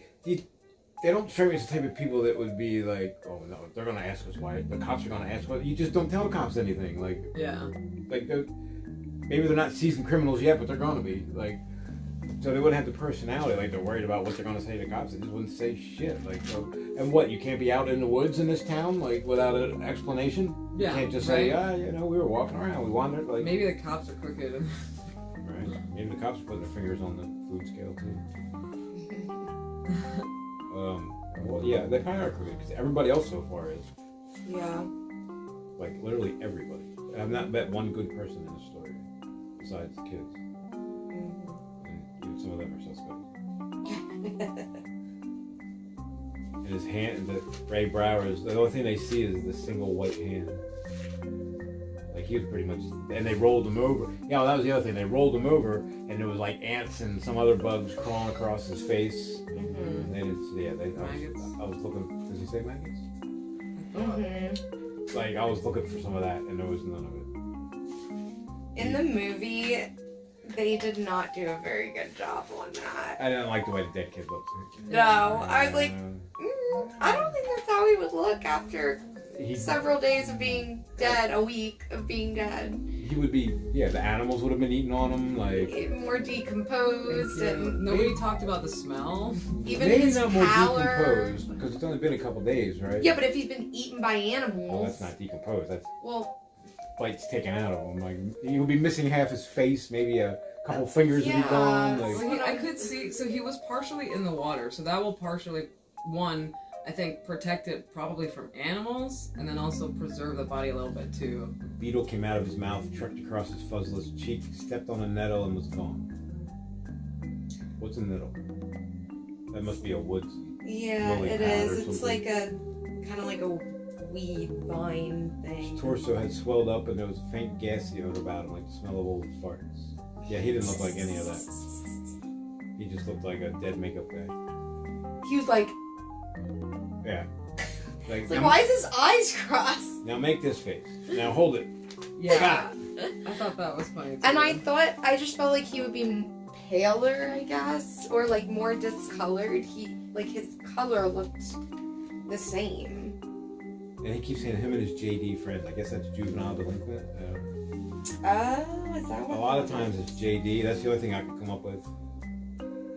Speaker 2: don't strike me as the type of people that would be like, "Oh no, they're gonna ask us why." The cops are gonna ask us. You just don't tell the cops anything.
Speaker 4: Yeah.
Speaker 2: Maybe they're not seasoned criminals yet, but they're gonna be. So they wouldn't have the personality. Like, they're worried about what they're gonna say to cops. They just wouldn't say shit. And what? You can't be out in the woods in this town without an explanation.
Speaker 4: Yeah.
Speaker 2: You can't just
Speaker 4: right?
Speaker 2: say, we were walking around, we wandered.
Speaker 4: Maybe the cops are crooked.
Speaker 2: Right. Maybe the cops put their fingers on the food scale too. Well, yeah, they probably are crooked because everybody else so far is.
Speaker 3: yeah.
Speaker 2: Like, literally everybody. I've not met one good person in the story besides the kids. And even some of them are suspects. And his hand, Ray Brower's, the only thing they see is the single white hand. Like, he was pretty much, and they rolled him over. Yeah, that was the other thing. They rolled him over, and there was like ants and some other bugs crawling across his face. And they didn't see it.
Speaker 4: Maggots.
Speaker 2: I was looking, does he say maggots?
Speaker 3: Mhm.
Speaker 2: Like, I was looking for some of that, and there was none of it.
Speaker 3: In the movie, they did not do a very good job on that.
Speaker 2: I didn't like the way the dead kid looked.
Speaker 3: No, I was like, I don't think that's how he would look after
Speaker 2: He
Speaker 3: several days of being dead, a week of being dead.
Speaker 2: he would be, the animals would have been eating on him, like.
Speaker 3: More decomposed and
Speaker 4: Nobody talked about the smell.
Speaker 3: even
Speaker 2: Maybe
Speaker 3: his
Speaker 2: not more
Speaker 3: pallor.
Speaker 2: decomposed, because it's only been a couple days, right?
Speaker 3: Yeah, but if he's been eaten by
Speaker 2: Well,
Speaker 3: animals,
Speaker 2: that's not decomposed. That's
Speaker 3: well,
Speaker 2: bites taken out of him. Like, he would be missing half his face, maybe a couple fingers would be
Speaker 3: Yeah.
Speaker 2: gone.
Speaker 4: Well,
Speaker 2: Like,
Speaker 4: I could see, so he was partially in the water, so that will partially, one, I think, protect it probably from animals, and then also preserve the body a little bit too.
Speaker 2: a beetle came out of his mouth, trucked across his fuzzless cheek, stepped on a nettle, and was gone. What's a nettle? That must be a woods.
Speaker 3: yeah,
Speaker 2: Lily
Speaker 3: it
Speaker 2: pad or
Speaker 3: is. It's
Speaker 2: something.
Speaker 3: like a kind of like a
Speaker 4: weed vine thing.
Speaker 2: His torso had swelled up and there was a faint gassy odor about him, like the smell of old farts. Yeah, he didn't look like any of that. He just looked like a dead makeup guy.
Speaker 3: He was like,
Speaker 2: Yeah.
Speaker 3: it's like, why is his eyes crossed?
Speaker 2: Now make this face. Now hold it.
Speaker 4: Yeah, I thought that was funny too.
Speaker 3: And I just felt like he would be paler, I guess, or like more discolored. His color looked the same.
Speaker 2: And he keeps saying him and his JD friends. I guess that's juvenile delinquent.
Speaker 3: Oh, is that
Speaker 2: A
Speaker 3: what?
Speaker 2: lot of times it's JD. That's the only thing I could come up with.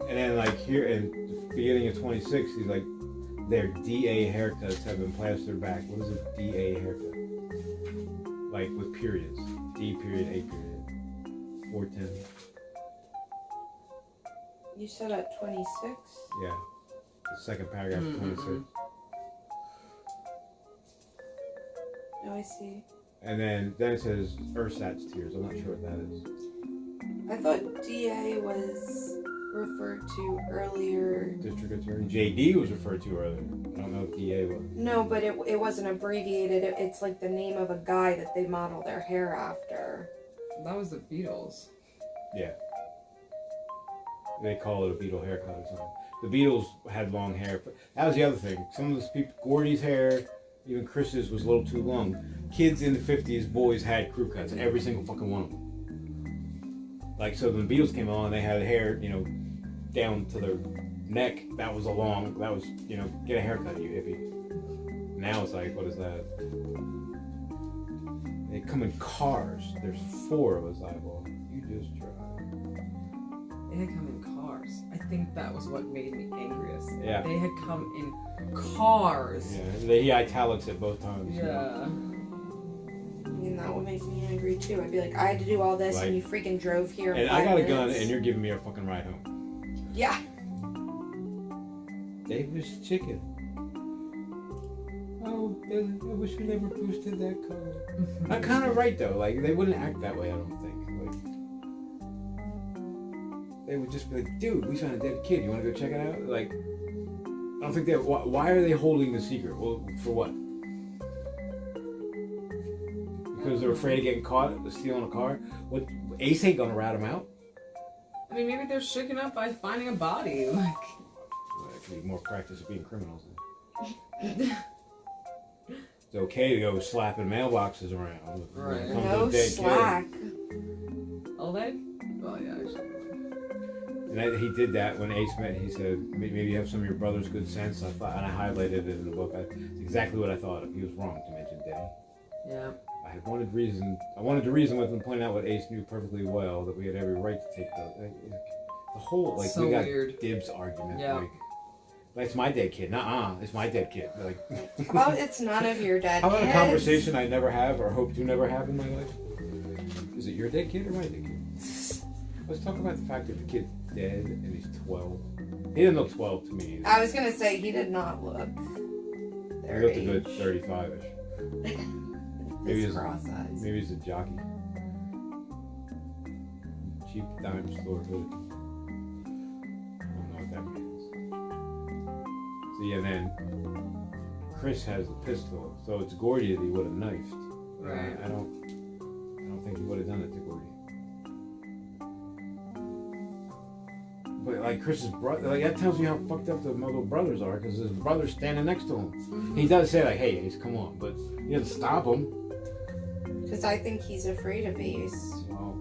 Speaker 2: And then like here in the beginning of 26, he's like, their DA haircuts have been plastered back. What is a DA haircut? Like with periods. D period, A period. 410.
Speaker 3: You said at 26?
Speaker 2: Yeah. The second paragraph of 26.
Speaker 3: Oh, I see.
Speaker 2: And then it says Ursat's tears. I'm not sure what that is.
Speaker 3: I thought DA was referred to earlier.
Speaker 2: District Attorney. JD was referred to earlier. I don't know if DA was.
Speaker 3: No, but it wasn't abbreviated. It's like the name of a guy that they model their hair after.
Speaker 4: That was the Beatles.
Speaker 2: Yeah. They call it a Beatle haircut or something. The Beatles had long hair. That was the other thing. Some of those people, Gordy's hair, even Chris's was a little too long. Kids in the 50s, boys had crew cuts. Every single fucking one of them. Like, so when the Beatles came along, they had hair, down to their neck. That was get a haircut, you hippie. Now it's like, what is that? They come in cars. There's 4 of us eyeball. You just try.
Speaker 4: They had come in cars. I think that was what made me angriest.
Speaker 2: Yeah.
Speaker 4: They had come in cars.
Speaker 2: Yeah, he italics it both times.
Speaker 4: Yeah.
Speaker 3: I mean, that would make me angry too. I'd be like, I had to do all this
Speaker 2: Right.
Speaker 3: and you freaking drove here in
Speaker 2: And
Speaker 3: 5
Speaker 2: I got a
Speaker 3: minutes.
Speaker 2: gun and you're giving me a fucking ride home.
Speaker 3: Yeah.
Speaker 2: Davis chicken. Oh, Billy, I wish we never boosted that car. I'm kind of right though. Like they wouldn't act that way. I don't think. Like they would just be like, "Dude, we found a dead kid. You want to go check it out?" Like I don't think they. Why are they holding the secret? Well, for what? Because they're afraid of getting caught stealing a car. What? Ace ain't gonna rat them out.
Speaker 4: I mean, maybe they're shaken up by finding a body. Like,
Speaker 2: Well, it could be more practice of being criminals. Then. It's okay to go slapping mailboxes around.
Speaker 4: Right.
Speaker 2: When it comes to
Speaker 3: No
Speaker 2: a dead
Speaker 3: slack.
Speaker 4: oh, they? Well, yeah, I should.
Speaker 2: Kid. And he did that when Ace met. He said, maybe you have some of your brother's good sense. I thought, and I highlighted it in the book. It's exactly what I thought of. He was wrong to mention Denny.
Speaker 4: Yeah.
Speaker 2: I wanted to reason with him, point out what Ace knew perfectly well, that we had every right to take the whole, like,
Speaker 4: So
Speaker 2: we got
Speaker 4: weird.
Speaker 2: dibs argument.
Speaker 4: Yeah.
Speaker 2: Like, it's my dead kid. Nuh-uh, it's my dead kid. Like,
Speaker 3: Well, it's none of your dead
Speaker 2: how about
Speaker 3: kids.
Speaker 2: a conversation I never have or hope to never have in my life? Is it your dead kid or my dead kid? Let's talk about the fact that the kid's dead and he's 12. He didn't look 12 to me.
Speaker 3: I was gonna say he did not look
Speaker 2: He
Speaker 3: their
Speaker 2: looked a
Speaker 3: age.
Speaker 2: good 35-ish. Maybe
Speaker 3: His
Speaker 2: it's
Speaker 3: cross eyes.
Speaker 2: Maybe he's a jockey. Cheap dime store hood. I don't know what that means. So yeah, then Chris has the pistol, so it's Gordy that he would have knifed.
Speaker 4: Right.
Speaker 2: I don't think he would have done it to Gordy. But like Chris's brother, like that tells you how fucked up the little brothers are, because his brother's standing next to him. He does say like, "Hey, Ace, come on," but he doesn't stop him.
Speaker 3: Because I think he's afraid of Ace.
Speaker 2: Well,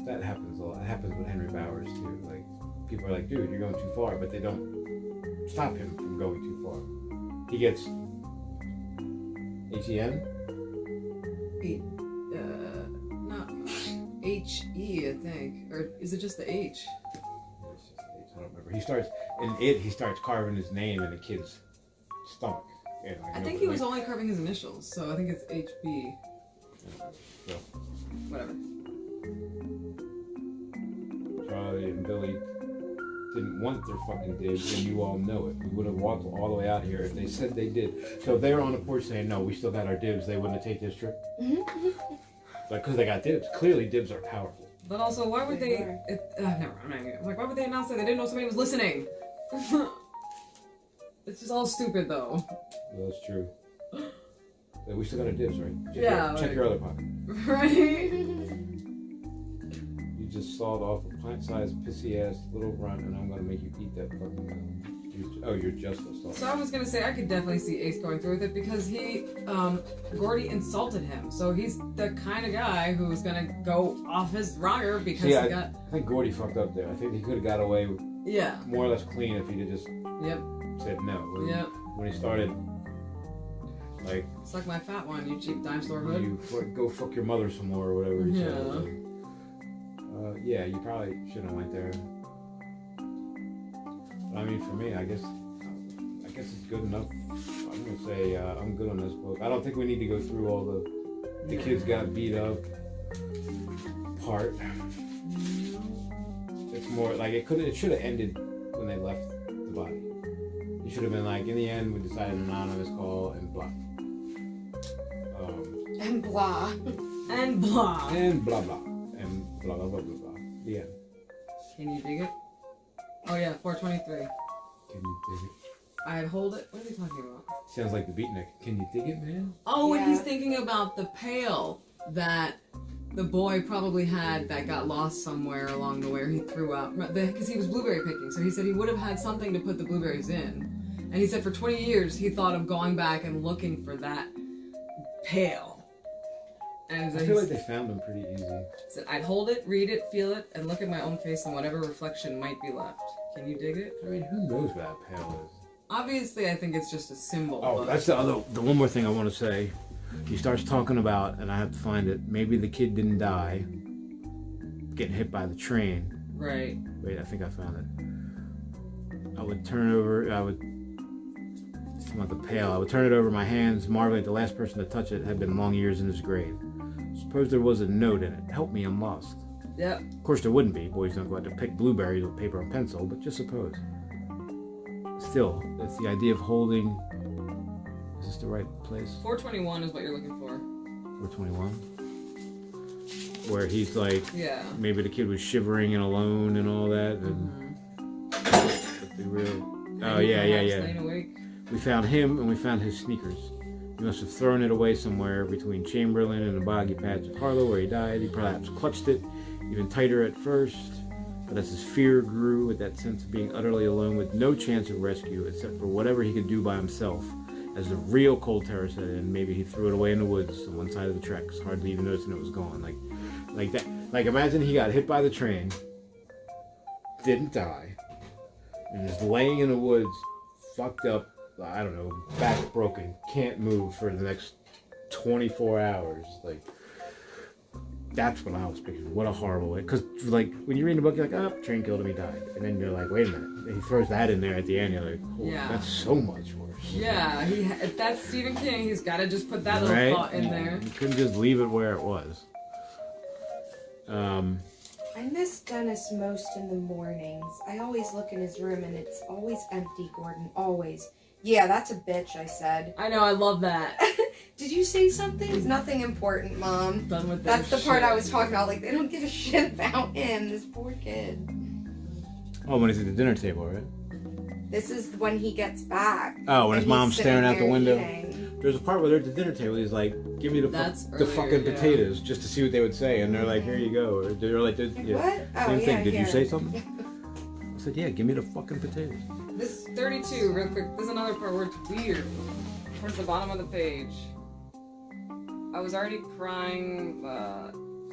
Speaker 2: that happens a lot. It happens with Henry Bowers too. Like people are like, "Dude, you're going too far," but they don't stop him from going too far. He gets HEN.
Speaker 4: Not H-E, I think. Or is it just the H?
Speaker 2: It's just H, I don't remember. He starts carving his name in a kid's stomach. And, like,
Speaker 4: I think he was only carving his initials, so I think it's HB.
Speaker 2: So,
Speaker 4: Whatever.
Speaker 2: Charlie and Billy didn't want their fucking dibs, and you all know it. We would have walked all the way out here if they said they did. So if they were on the porch saying, "No, we still got our dibs," they wouldn't have taken this trip. Like, because they got dibs. Clearly, dibs are powerful.
Speaker 4: But also, why would
Speaker 3: They
Speaker 4: they?
Speaker 3: were.
Speaker 4: Never. I'm not gonna. Like, why would they announce that they didn't know somebody was listening? It's just all stupid, though.
Speaker 2: Well, that's true. We still got our dibs, right? Check your other pocket.
Speaker 4: Right?
Speaker 2: You just sawed off a pint-sized pissy-ass little runt, and I'm gonna make you eat that fucking melon. You're just a salt.
Speaker 4: So I was gonna say I could definitely see Ace going through with it because Gordy insulted him. So he's the kind of guy who's gonna go off his rocker because he got.
Speaker 2: I think Gordy fucked up there. I think he could have got away more or less clean if he'd have just said no. When he started, like,
Speaker 4: suck my fat one, you cheap dime store hood.
Speaker 2: You go fuck your mother some more or whatever he said. You probably shouldn't have went there. I mean, for me, I guess it's good enough. I'm gonna say I'm good on this book. I don't think we need to go through all the kids got beat up part. It's more like it should have ended when they left the body. It should have been like, in the end, we decided an anonymous call and blah.
Speaker 3: And blah.
Speaker 4: And blah.
Speaker 2: And blah blah. And blah blah blah blah blah. The end.
Speaker 4: Can you dig it? Oh yeah, 423.
Speaker 2: Can you dig it?
Speaker 4: I'd hold it. What are they talking about?
Speaker 2: Sounds like the beatnik. Can you dig it, man?
Speaker 4: Oh, and he's thinking about the pail that the boy probably had that got lost somewhere along the way, or he threw out. Because he was blueberry picking, so he said he would have had something to put the blueberries in. And he said for 20 years he thought of going back and looking for that pail. And
Speaker 2: I feel like they found them pretty easy.
Speaker 4: Said, I'd hold it, read it, feel it, and look at my own face and whatever reflection might be left. Can you dig it?
Speaker 2: I mean, who knows what that pail is?
Speaker 4: Obviously, I think it's just a symbol.
Speaker 2: Oh, that's the one more thing I want to say. He starts talking about, and I have to find it, maybe the kid didn't die getting hit by the train.
Speaker 4: Right.
Speaker 2: Wait, I think I found it. I would turn it over my hands, marveling at the last person to touch it had been long years in his grave. Suppose there was a note in it. Help me, I'm lost.
Speaker 4: Yep.
Speaker 2: Of course there wouldn't be. Boys don't go out to pick blueberries with paper and pencil, but just suppose. Still, it's the idea of holding... Is this the right place?
Speaker 4: 421 is what you're looking for.
Speaker 2: 421? Where he's like...
Speaker 4: Yeah.
Speaker 2: Maybe the kid was shivering and alone and all that. And but the real... Oh, yeah.
Speaker 4: Staying awake.
Speaker 2: We found him and we found his sneakers. He must have thrown it away somewhere between Chamberlain and the boggy patch of Harlow where he died. He perhaps clutched it even tighter at first, but as his fear grew with that sense of being utterly alone with no chance of rescue except for whatever he could do by himself, as the real cold terror set in, maybe he threw it away in the woods on one side of the tracks, hardly even noticing it was gone. Like that. Like imagine he got hit by the train, didn't die, and is laying in the woods, fucked up, I don't know, back broken, can't move for the next 24 hours. Like, that's what I was picturing. What a horrible way. Because, like, when you read the book, you're like, oh, train killed him, he died. And then you're like, wait a minute. And he throws that in there at the end. You're like, oh, that's so much worse.
Speaker 4: Yeah, if that's Stephen King, he's got to just put that little thought in there.
Speaker 2: You couldn't just leave it where it was.
Speaker 3: I miss Dennis most in the mornings. I always look in his room and it's always empty, Gordon. Always. Yeah, that's a bitch, I said.
Speaker 4: I know, I love that.
Speaker 3: Did you say something? Nothing important, Mom.
Speaker 4: Done with
Speaker 3: That's the
Speaker 4: shit.
Speaker 3: part I was talking about. Like, they don't give a shit about him, this poor kid.
Speaker 2: Oh, when he's at the dinner table, right?
Speaker 3: This is when he gets back.
Speaker 2: Oh, when his mom's staring out the window.
Speaker 3: Eating.
Speaker 2: There's a part where they're at the dinner table. He's like, give me the fucking potatoes, just to see what they would say. And they're like, here you go. Or they're like,
Speaker 3: What? Oh,
Speaker 2: same thing.
Speaker 3: yeah,
Speaker 2: Did you
Speaker 3: yeah.
Speaker 2: say something? I said, yeah, give me the fucking potatoes.
Speaker 4: This 32, real quick. There's another part where it's weird. Towards the bottom of the page. I was already crying.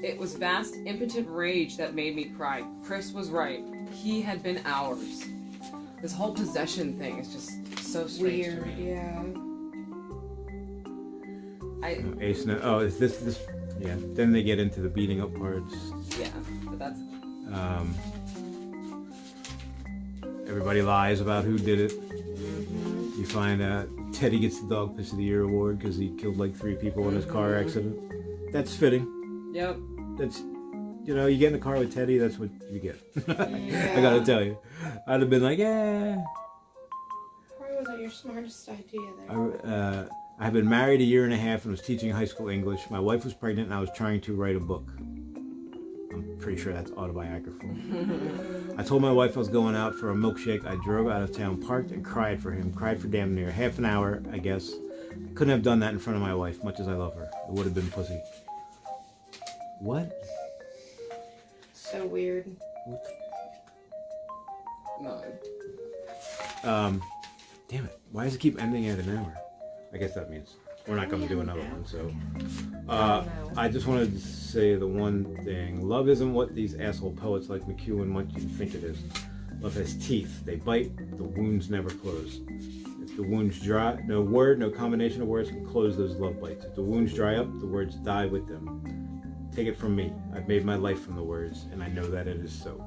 Speaker 4: It was vast, impotent rage that made me cry. Chris was right. He had been ours. This whole possession thing is just so strange to
Speaker 3: Weird,
Speaker 4: me.
Speaker 3: yeah.
Speaker 2: Ace. Oh, is this? Yeah. Then they get into the beating up parts.
Speaker 4: Yeah, but that's.
Speaker 2: Everybody lies about who did it. You find out Teddy gets the Dog Piss of the Year award because he killed like 3 people in his car accident. That's fitting.
Speaker 4: Yep.
Speaker 2: That's, you know, you get in a car with Teddy, that's what you get.
Speaker 3: Yeah.
Speaker 2: I gotta tell you. I'd have been like, yeah.
Speaker 3: Probably wasn't your smartest idea there.
Speaker 2: I had been married a year and a half and was teaching high school English. My wife was pregnant and I was trying to write a book. I'm pretty sure that's autobiographical. I told my wife I was going out for a milkshake. I drove out of town, parked, and cried for him. Cried for damn near half an hour, I guess. I
Speaker 1: Couldn't have done that in front of my wife, much as I love her. It would have been pussy. What?
Speaker 3: So weird.
Speaker 4: No.
Speaker 1: Damn it. Why does it keep ending at an hour? I guess that means we're not going to do another one, so. I just wanted to say the one thing. Love isn't what these asshole poets like McEwen want you to think it is. Love has teeth. They bite. The wounds never close. If the wounds dry, no word, no combination of words can close those love bites. If the wounds dry up, the words die with them. Take it from me. I've made my life from the words, and I know that it is so.